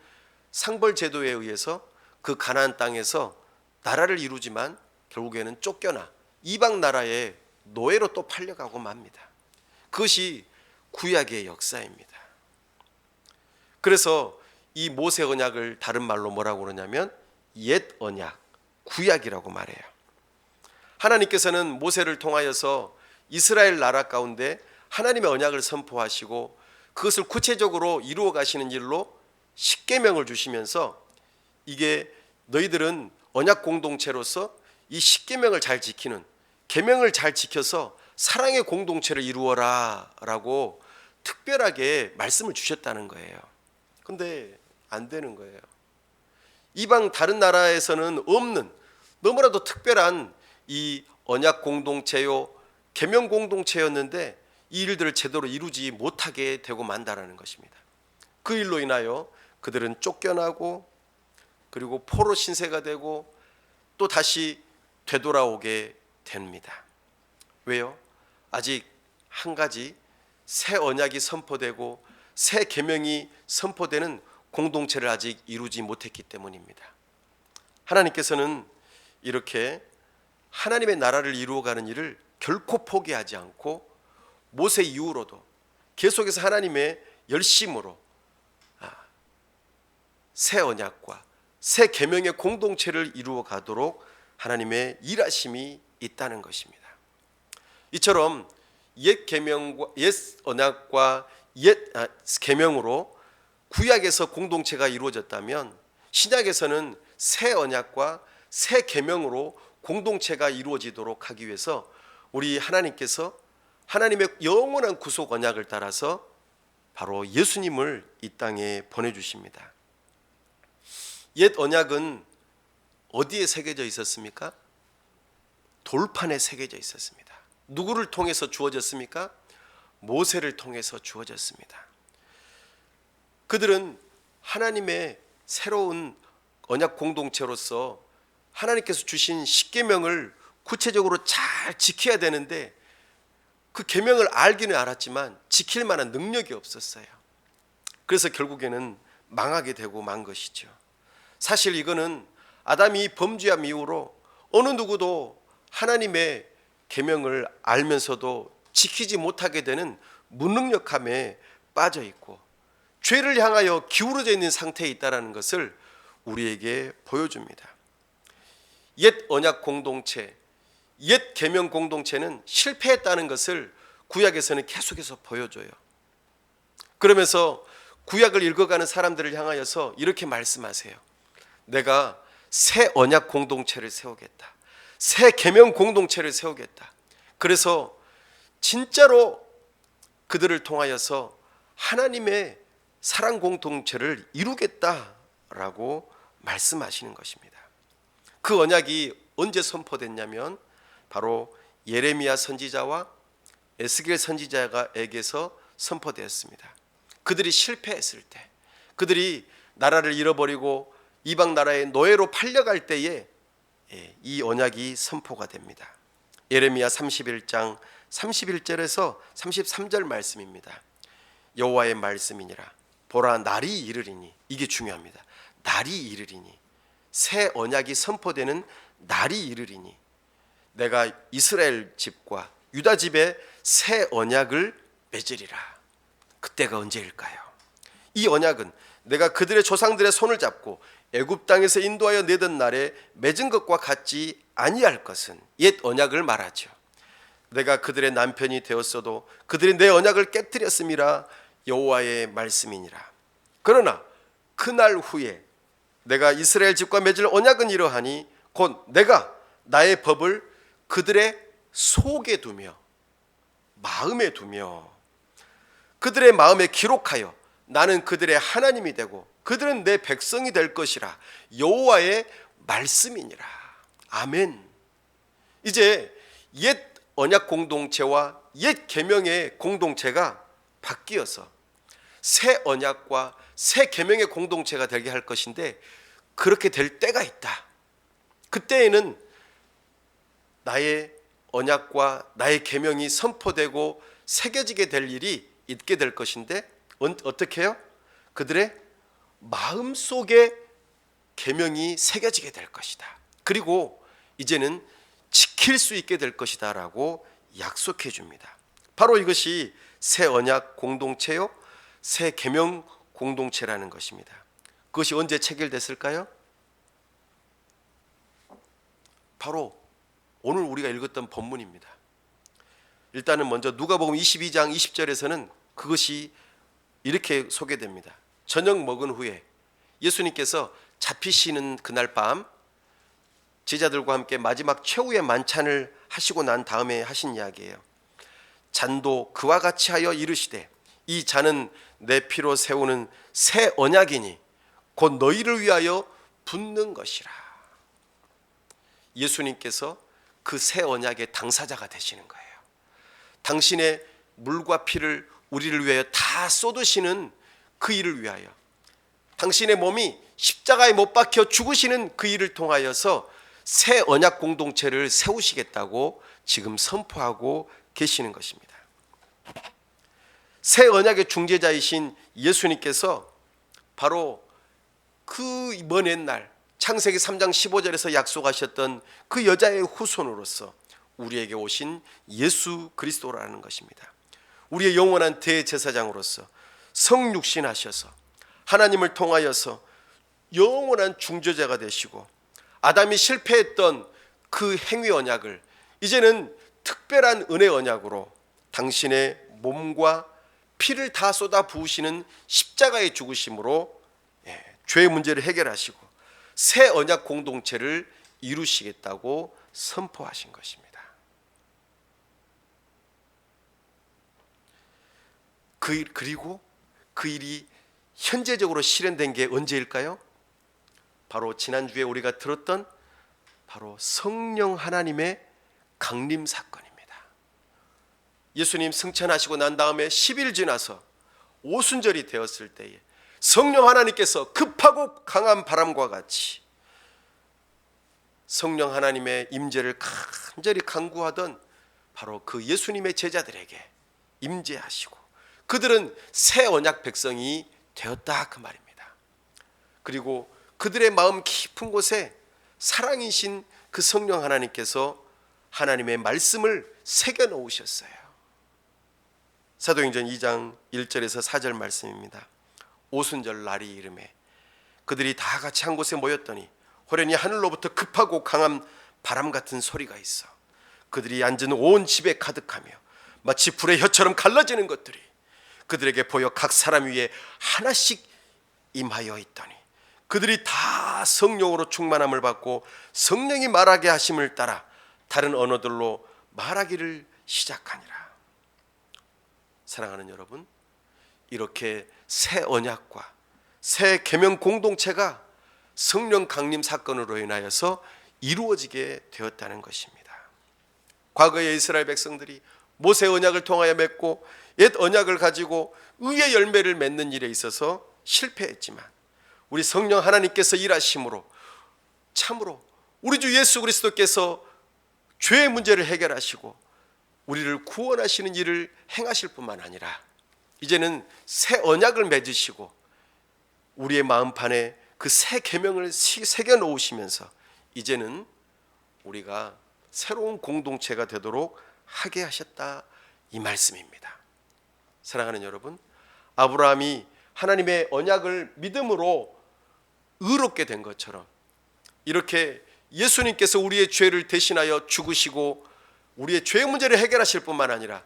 상벌 제도에 의해서 그 가나안 땅에서 나라를 이루지만 결국에는 쫓겨나 이방 나라의 노예로 또 팔려가고 맙니다. 그것이 구약의 역사입니다. 그래서 이 모세 언약을 다른 말로 뭐라고 그러냐면 옛 언약, 구약이라고 말해요. 하나님께서는 모세를 통하여서 이스라엘 나라 가운데 하나님의 언약을 선포하시고 그것을 구체적으로 이루어 가시는 일로 십계명을 주시면서, 이게 너희들은 언약 공동체로서 이 십계명을 잘 지키는, 계명을 잘 지켜서 사랑의 공동체를 이루어라 라고 특별하게 말씀을 주셨다는 거예요. 근데 안 되는 거예요. 이방 다른 나라에서는 없는 너무나도 특별한 이 언약 공동체요, 계명 공동체였는데 이 일들을 제대로 이루지 못하게 되고 만다라는 것입니다. 그 일로 인하여 그들은 쫓겨나고 그리고 포로 신세가 되고 또 다시 되돌아오게 됩니다. 왜요? 아직 한 가지 새 언약이 선포되고 새 계명이 선포되는 공동체를 아직 이루지 못했기 때문입니다. 하나님께서는 이렇게 하나님의 나라를 이루어가는 일을 결코 포기하지 않고 모세 이후로도 계속해서 하나님의 열심으로 새 언약과 새 계명의 공동체를 이루어 가도록 하나님의 일하심이 있다는 것입니다. 이처럼 옛 계명과 옛 언약과 옛 계명으로 구약에서 공동체가 이루어졌다면 신약에서는 새 언약과 새 계명으로 공동체가 이루어지도록 하기 위해서 우리 하나님께서 하나님의 영원한 구속 언약을 따라서 바로 예수님을 이 땅에 보내주십니다. 옛 언약은 어디에 새겨져 있었습니까? 돌판에 새겨져 있었습니다. 누구를 통해서 주어졌습니까? 모세를 통해서 주어졌습니다. 그들은 하나님의 새로운 언약 공동체로서 하나님께서 주신 십계명을 구체적으로 잘 지켜야 되는데 그 계명을 알기는 알았지만 지킬 만한 능력이 없었어요. 그래서 결국에는 망하게 되고 만 것이죠. 사실 이거는 아담이 범죄한 이후로 어느 누구도 하나님의 계명을 알면서도 지키지 못하게 되는 무능력함에 빠져 있고 죄를 향하여 기울어져 있는 상태에 있다는 것을 우리에게 보여줍니다. 옛 언약 공동체, 옛 계명 공동체는 실패했다는 것을 구약에서는 계속해서 보여줘요. 그러면서 구약을 읽어가는 사람들을 향하여서 이렇게 말씀하세요. 내가 새 언약 공동체를 세우겠다. 새 계명 공동체를 세우겠다. 그래서 진짜로 그들을 통하여서 하나님의 사랑 공동체를 이루겠다라고 말씀하시는 것입니다. 그 언약이 언제 선포됐냐면 바로 예레미야 선지자와 에스겔 선지자에게서 선포되었습니다. 그들이 실패했을 때, 그들이 나라를 잃어버리고 이방 나라의 노예로 팔려갈 때에 이 언약이 선포가 됩니다. 예레미야 31장 31절에서 33절 말씀입니다. 여호와의 말씀이니라. 보라, 날이 이르리니, 이게 중요합니다. 날이 이르리니, 새 언약이 선포되는 날이 이르리니 내가 이스라엘 집과 유다 집에 새 언약을 맺으리라. 그때가 언제일까요? 이 언약은 내가 그들의 조상들의 손을 잡고 애굽 땅에서 인도하여 내던 날에 맺은 것과 같지 아니할 것은 옛 언약을 말하죠. 내가 그들의 남편이 되었어도 그들이 내 언약을 깨뜨렸음이라. 여호와의 말씀이니라. 그러나 그날 후에 내가 이스라엘 집과 맺을 언약은 이러하니 곧 내가 나의 법을 그들의 속에 두며 마음에 두며 그들의 마음에 기록하여 나는 그들의 하나님이 되고 그들은 내 백성이 될 것이라. 여호와의 말씀이니라. 아멘. 이제 옛 언약 공동체와 옛 계명의 공동체가 바뀌어서 새 언약과 새 계명의 공동체가 되게 할 것인데 그렇게 될 때가 있다. 그때에는 나의 언약과 나의 계명이 선포되고 새겨지게 될 일이 있게 될 것인데 어떻게 해요? 그들의 마음속에 계명이 새겨지게 될 것이다. 그리고 이제는 지킬 수 있게 될 것이다 라고 약속해 줍니다. 바로 이것이 새 언약 공동체요, 새 계명 공동체라는 것입니다. 그것이 언제 체결됐을까요? 바로 오늘 우리가 읽었던 본문입니다. 일단은 먼저 누가복음 22장 20절에서는 그것이 이렇게 소개됩니다. 저녁 먹은 후에 예수님께서 잡히시는 그날 밤 제자들과 함께 마지막 최후의 만찬을 하시고 난 다음에 하신 이야기예요. 잔도 그와 같이 하여 이르시되 이 잔은 내 피로 세우는 새 언약이니 곧 너희를 위하여 붓는 것이라. 예수님께서 그 새 언약의 당사자가 되시는 거예요. 당신의 물과 피를 우리를 위하여 다 쏟으시는 그 일을 위하여, 당신의 몸이 십자가에 못 박혀 죽으시는 그 일을 통하여서 새 언약 공동체를 세우시겠다고 지금 선포하고 계시는 것입니다. 새 언약의 중재자이신 예수님께서 바로 그 먼 옛날 창세기 3장 15절에서 약속하셨던 그 여자의 후손으로서 우리에게 오신 예수 그리스도라는 것입니다. 우리의 영원한 대제사장으로서 성육신하셔서 하나님을 통하여서 영원한 중재자가 되시고 아담이 실패했던 그 행위 언약을 이제는 특별한 은혜 언약으로 당신의 몸과 피를 다 쏟아 부으시는 십자가의 죽으심으로 죄의 문제를 해결하시고 새 언약 공동체를 이루시겠다고 선포하신 것입니다. 그리고 그 일이 현재적으로 실현된 게 언제일까요? 바로 지난주에 우리가 들었던 바로 성령 하나님의 강림 사건입니다. 예수님 승천하시고 난 다음에 10일 지나서 오순절이 되었을 때에 성령 하나님께서 급하고 강한 바람과 같이 성령 하나님의 임재를 간절히 간구하던 바로 그 예수님의 제자들에게 임재하시고 그들은 새 언약 백성이 되었다 그 말입니다. 그리고 그들의 마음 깊은 곳에 사랑이신 그 성령 하나님께서 하나님의 말씀을 새겨 놓으셨어요. 사도행전 2장 1절에서 4절 말씀입니다. 오순절 날이 이르매 그들이 다 같이 한 곳에 모였더니 호련히 하늘로부터 급하고 강한 바람 같은 소리가 있어 그들이 앉은 온 집에 가득하며 마치 불의 혀처럼 갈라지는 것들이 그들에게 보여 각 사람 위에 하나씩 임하여 있더니 그들이 다 성령으로 충만함을 받고 성령이 말하게 하심을 따라 다른 언어들로 말하기를 시작하니라. 사랑하는 여러분, 이렇게 새 언약과 새 계명 공동체가 성령 강림 사건으로 인하여서 이루어지게 되었다는 것입니다. 과거의 이스라엘 백성들이 모세 언약을 통하여 맺고 옛 언약을 가지고 의의 열매를 맺는 일에 있어서 실패했지만 우리 성령 하나님께서 일하심으로 참으로 우리 주 예수 그리스도께서 죄의 문제를 해결하시고 우리를 구원하시는 일을 행하실 뿐만 아니라 이제는 새 언약을 맺으시고 우리의 마음판에 그 새 계명을 새겨 놓으시면서 이제는 우리가 새로운 공동체가 되도록 하게 하셨다 이 말씀입니다. 사랑하는 여러분, 아브라함이 하나님의 언약을 믿음으로 의롭게 된 것처럼 이렇게 예수님께서 우리의 죄를 대신하여 죽으시고 우리의 죄의 문제를 해결하실 뿐만 아니라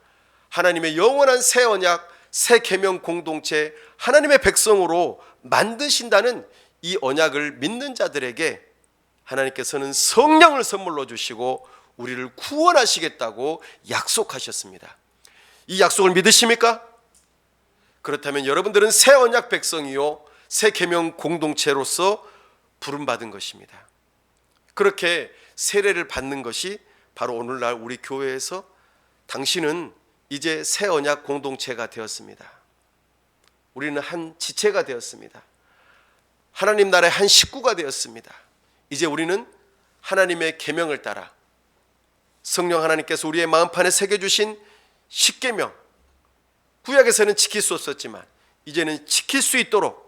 하나님의 영원한 새 언약, 새 계명 공동체, 하나님의 백성으로 만드신다는 이 언약을 믿는 자들에게 하나님께서는 성령을 선물로 주시고 우리를 구원하시겠다고 약속하셨습니다. 이 약속을 믿으십니까? 그렇다면 여러분들은 새 언약 백성이요 새 계명 공동체로서 부름받은 것입니다. 그렇게 세례를 받는 것이 바로 오늘날 우리 교회에서 당신은 이제 새 언약 공동체가 되었습니다. 우리는 한 지체가 되었습니다. 하나님 나라의 한 식구가 되었습니다. 이제 우리는 하나님의 계명을 따라 성령 하나님께서 우리의 마음판에 새겨주신 십계명, 구약에서는 지킬 수 없었지만 이제는 지킬 수 있도록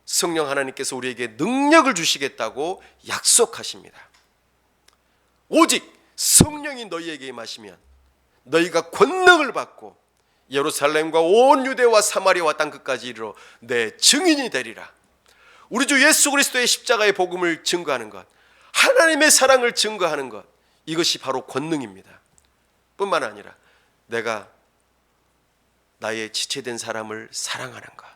성령 하나님께서 우리에게 능력을 주시겠다고 약속하십니다. 오직 성령이 너희에게 임하시면 너희가 권능을 받고 예루살렘과 온 유대와 사마리아와 땅끝까지 이르러 내 증인이 되리라. 우리 주 예수 그리스도의 십자가의 복음을 증거하는 것, 하나님의 사랑을 증거하는 것, 이것이 바로 권능입니다. 뿐만 아니라 내가 나의 지체된 사람을 사랑하는 것,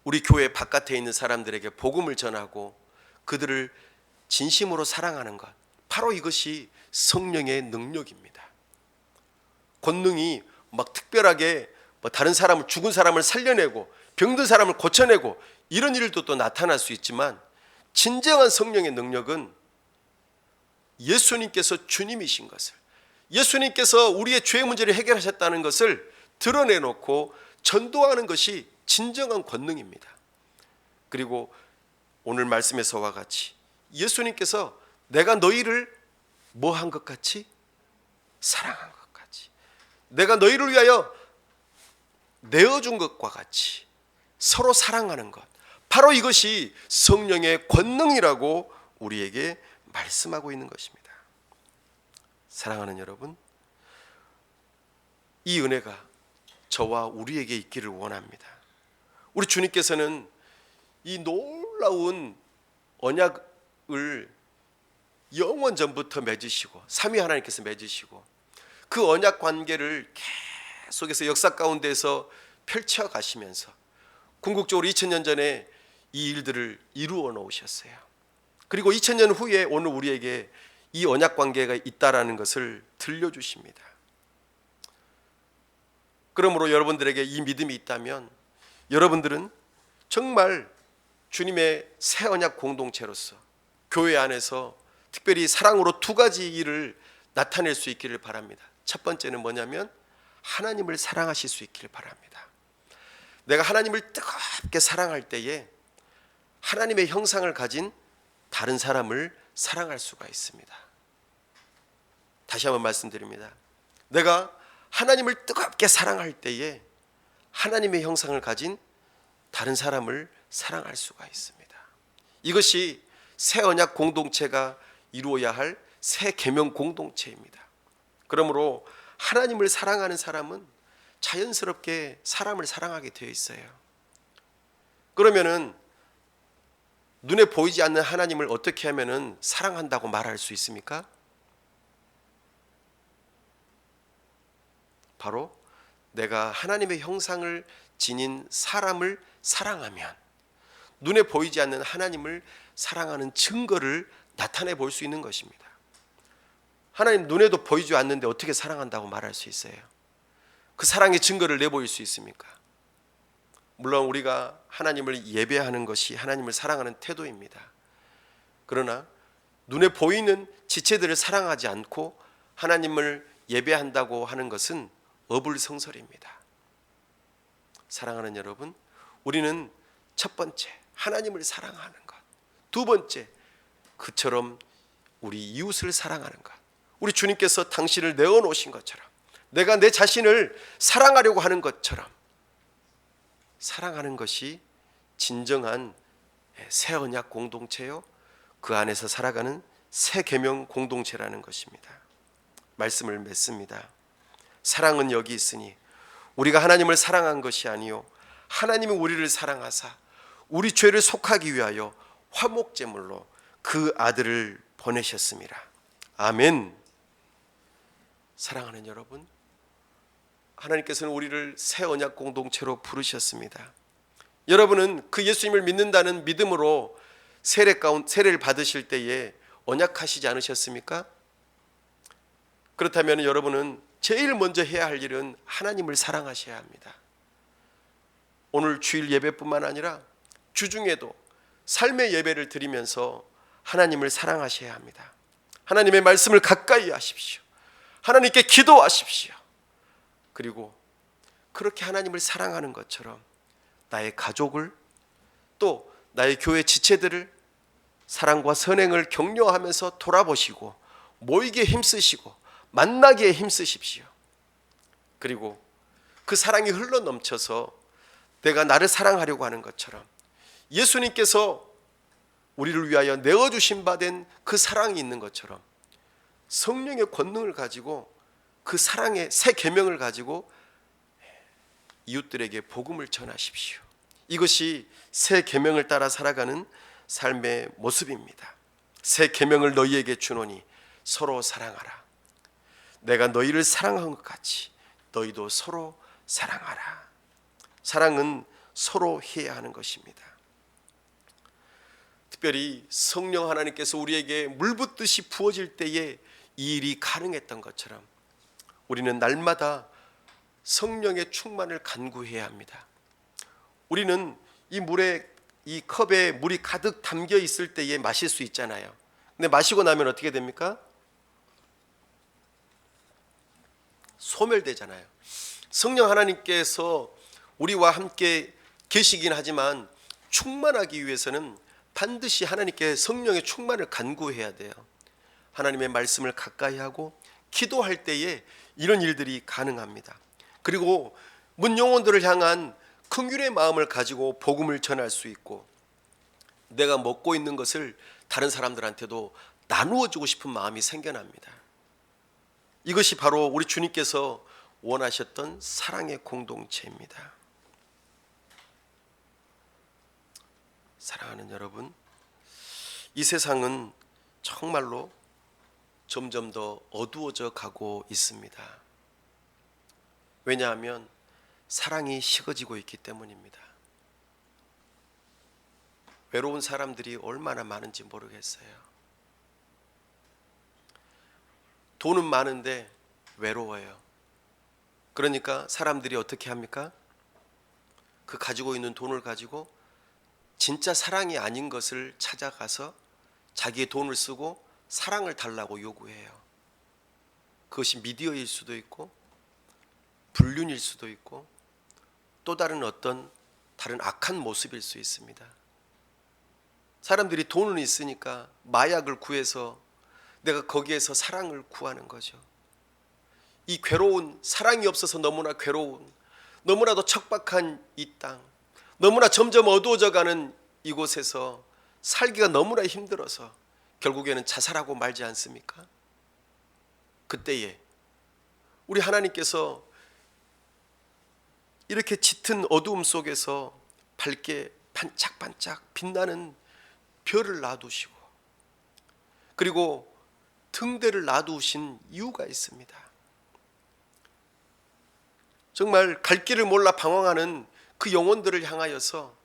우리 교회 바깥에 있는 사람들에게 복음을 전하고 그들을 진심으로 사랑하는 것, 바로 이것이 성령의 능력입니다. 권능이 막 특별하게 다른 사람을, 죽은 사람을 살려내고 병든 사람을 고쳐내고 이런 일도 또 나타날 수 있지만 진정한 성령의 능력은 예수님께서 주님이신 것을, 예수님께서 우리의 죄의 문제를 해결하셨다는 것을 드러내놓고 전도하는 것이 진정한 권능입니다. 그리고 오늘 말씀에서와 같이 예수님께서 내가 너희를 뭐 한 것 같이? 사랑한 것 같이, 내가 너희를 위하여 내어준 것과 같이 서로 사랑하는 것, 바로 이것이 성령의 권능이라고 우리에게 말씀하고 있는 것입니다. 사랑하는 여러분, 이 은혜가 저와 우리에게 있기를 원합니다. 우리 주님께서는 이 놀라운 언약을 영원 전부터 맺으시고 삼위 하나님께서 맺으시고 그 언약 관계를 계속해서 역사 가운데서 펼쳐 가시면서 궁극적으로 2000년 전에 이 일들을 이루어 놓으셨어요. 그리고 2000년 후에 오늘 우리에게 이 언약 관계가 있다라는 것을 들려주십니다. 그러므로 여러분들에게 이 믿음이 있다면 여러분들은 정말 주님의 새 언약 공동체로서 교회 안에서 특별히 사랑으로 두 가지 일을 나타낼 수 있기를 바랍니다. 첫 번째는 뭐냐면 하나님을 사랑하실 수 있기를 바랍니다. 내가 하나님을 뜨겁게 사랑할 때에 하나님의 형상을 가진 다른 사람을 사랑할 수가 있습니다. 다시 한번 말씀드립니다. 내가 하나님을 뜨겁게 사랑할 때에 하나님의 형상을 가진 다른 사람을 사랑할 수가 있습니다. 이것이 새 언약 공동체가 이루어야 할 새 계명 공동체입니다. 그러므로 하나님을 사랑하는 사람은 자연스럽게 사람을 사랑하게 되어 있어요. 그러면은 눈에 보이지 않는 하나님을 어떻게 하면은 사랑한다고 말할 수 있습니까? 바로 내가 하나님의 형상을 지닌 사람을 사랑하면 눈에 보이지 않는 하나님을 사랑하는 증거를 나타내 볼 수 있는 것입니다. 하나님 눈에도 보이지 않는데 어떻게 사랑한다고 말할 수 있어요? 그 사랑의 증거를 내보일 수 있습니까? 물론 우리가 하나님을 예배하는 것이 하나님을 사랑하는 태도입니다. 그러나 눈에 보이는 지체들을 사랑하지 않고 하나님을 예배한다고 하는 것은 어불성설입니다. 사랑하는 여러분, 우리는 첫 번째 하나님을 사랑하는 것, 두 번째 그처럼 우리 이웃을 사랑하는 것, 우리 주님께서 당신을 내어놓으신 것처럼 내가 내 자신을 사랑하려고 하는 것처럼 사랑하는 것이 진정한 새 언약 공동체요, 그 안에서 살아가는 새 계명 공동체라는 것입니다. 말씀을 맺습니다. 사랑은 여기 있으니 우리가 하나님을 사랑한 것이 아니요 하나님이 우리를 사랑하사 우리 죄를 속하기 위하여 화목제물로 그 아들을 보내셨습니다. 아멘. 사랑하는 여러분, 하나님께서는 우리를 새 언약 공동체로 부르셨습니다. 여러분은 그 예수님을 믿는다는 믿음으로 세례를 받으실 때에 언약하시지 않으셨습니까? 그렇다면 여러분은 제일 먼저 해야 할 일은 하나님을 사랑하셔야 합니다. 오늘 주일 예배뿐만 아니라 주중에도 삶의 예배를 드리면서 하나님을 사랑하셔야 합니다. 하나님의 말씀을 가까이 하십시오. 하나님께 기도하십시오. 그리고 그렇게 하나님을 사랑하는 것처럼 나의 가족을 또 나의 교회 지체들을 사랑과 선행을 격려하면서 돌아보시고 모이기에 힘쓰시고 만나기에 힘쓰십시오. 그리고 그 사랑이 흘러넘쳐서 내가 나를 사랑하려고 하는 것처럼 예수님께서 우리를 위하여 내어주신 바 된 그 사랑이 있는 것처럼 성령의 권능을 가지고 그 사랑의 새 계명을 가지고 이웃들에게 복음을 전하십시오. 이것이 새 계명을 따라 살아가는 삶의 모습입니다. 새 계명을 너희에게 주노니 서로 사랑하라. 내가 너희를 사랑한 것 같이 너희도 서로 사랑하라. 사랑은 서로 해야 하는 것입니다. 특별히 성령 하나님께서 우리에게 물 붓듯이 부어질 때에 이 일이 가능했던 것처럼 우리는 날마다 성령의 충만을 간구해야 합니다. 우리는 이 물에, 이 컵에 물이 가득 담겨 있을 때에 마실 수 있잖아요. 근데 마시고 나면 어떻게 됩니까? 소멸되잖아요. 성령 하나님께서 우리와 함께 계시긴 하지만 충만하기 위해서는 반드시 하나님께 성령의 충만을 간구해야 돼요. 하나님의 말씀을 가까이 하고 기도할 때에 이런 일들이 가능합니다. 그리고 문 영혼들을 향한 긍휼의 마음을 가지고 복음을 전할 수 있고 내가 먹고 있는 것을 다른 사람들한테도 나누어 주고 싶은 마음이 생겨납니다. 이것이 바로 우리 주님께서 원하셨던 사랑의 공동체입니다. 사랑하는 여러분, 이 세상은 정말로 점점 더 어두워져 가고 있습니다. 왜냐하면 사랑이 식어지고 있기 때문입니다. 외로운 사람들이 얼마나 많은지 모르겠어요. 돈은 많은데 외로워요. 그러니까 사람들이 어떻게 합니까? 그 가지고 있는 돈을 가지고 진짜 사랑이 아닌 것을 찾아가서 자기의 돈을 쓰고 사랑을 달라고 요구해요. 그것이 미디어일 수도 있고 불륜일 수도 있고 또 다른 어떤 다른 악한 모습일 수 있습니다. 사람들이 돈은 있으니까 마약을 구해서 내가 거기에서 사랑을 구하는 거죠. 이 괴로운, 사랑이 없어서 너무나 괴로운, 너무나도 척박한 이 땅, 너무나 점점 어두워져가는 이곳에서 살기가 너무나 힘들어서 결국에는 자살하고 말지 않습니까? 그때에 우리 하나님께서 이렇게 짙은 어두움 속에서 밝게 반짝반짝 빛나는 별을 놔두시고 그리고 등대를 놔두신 이유가 있습니다. 정말 갈 길을 몰라 방황하는 그 영혼들을 향하여서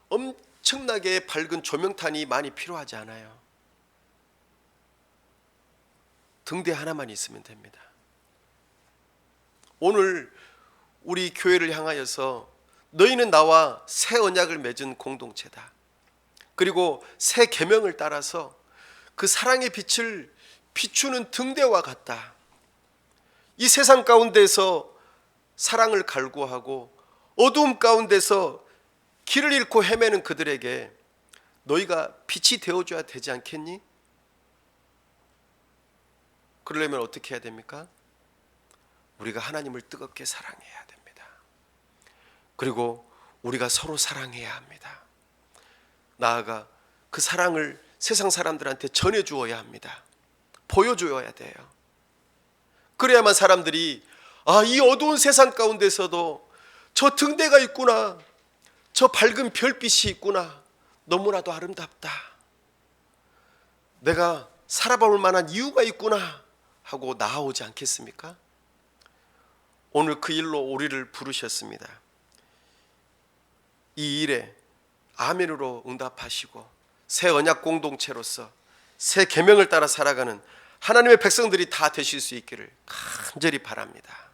엄청나게 밝은 조명탄이 많이 필요하지 않아요. 등대 하나만 있으면 됩니다. 오늘 우리 교회를 향하여서 너희는 나와 새 언약을 맺은 공동체다. 그리고 새 계명을 따라서 그 사랑의 빛을 비추는 등대와 같다. 이 세상 가운데서 사랑을 갈구하고 어두움 가운데서 길을 잃고 헤매는 그들에게 너희가 빛이 되어줘야 되지 않겠니? 그러려면 어떻게 해야 됩니까? 우리가 하나님을 뜨겁게 사랑해야 됩니다. 그리고 우리가 서로 사랑해야 합니다. 나아가 그 사랑을 세상 사람들한테 전해주어야 합니다. 보여줘야 돼요. 그래야만 사람들이 이 어두운 세상 가운데서도 저 등대가 있구나, 저 밝은 별빛이 있구나, 너무나도 아름답다, 내가 살아볼 만한 이유가 있구나 하고 나아오지 않겠습니까? 오늘 그 일로 우리를 부르셨습니다. 이 일에 아멘으로 응답하시고 새 언약 공동체로서 새 계명을 따라 살아가는 하나님의 백성들이 다 되실 수 있기를 간절히 바랍니다.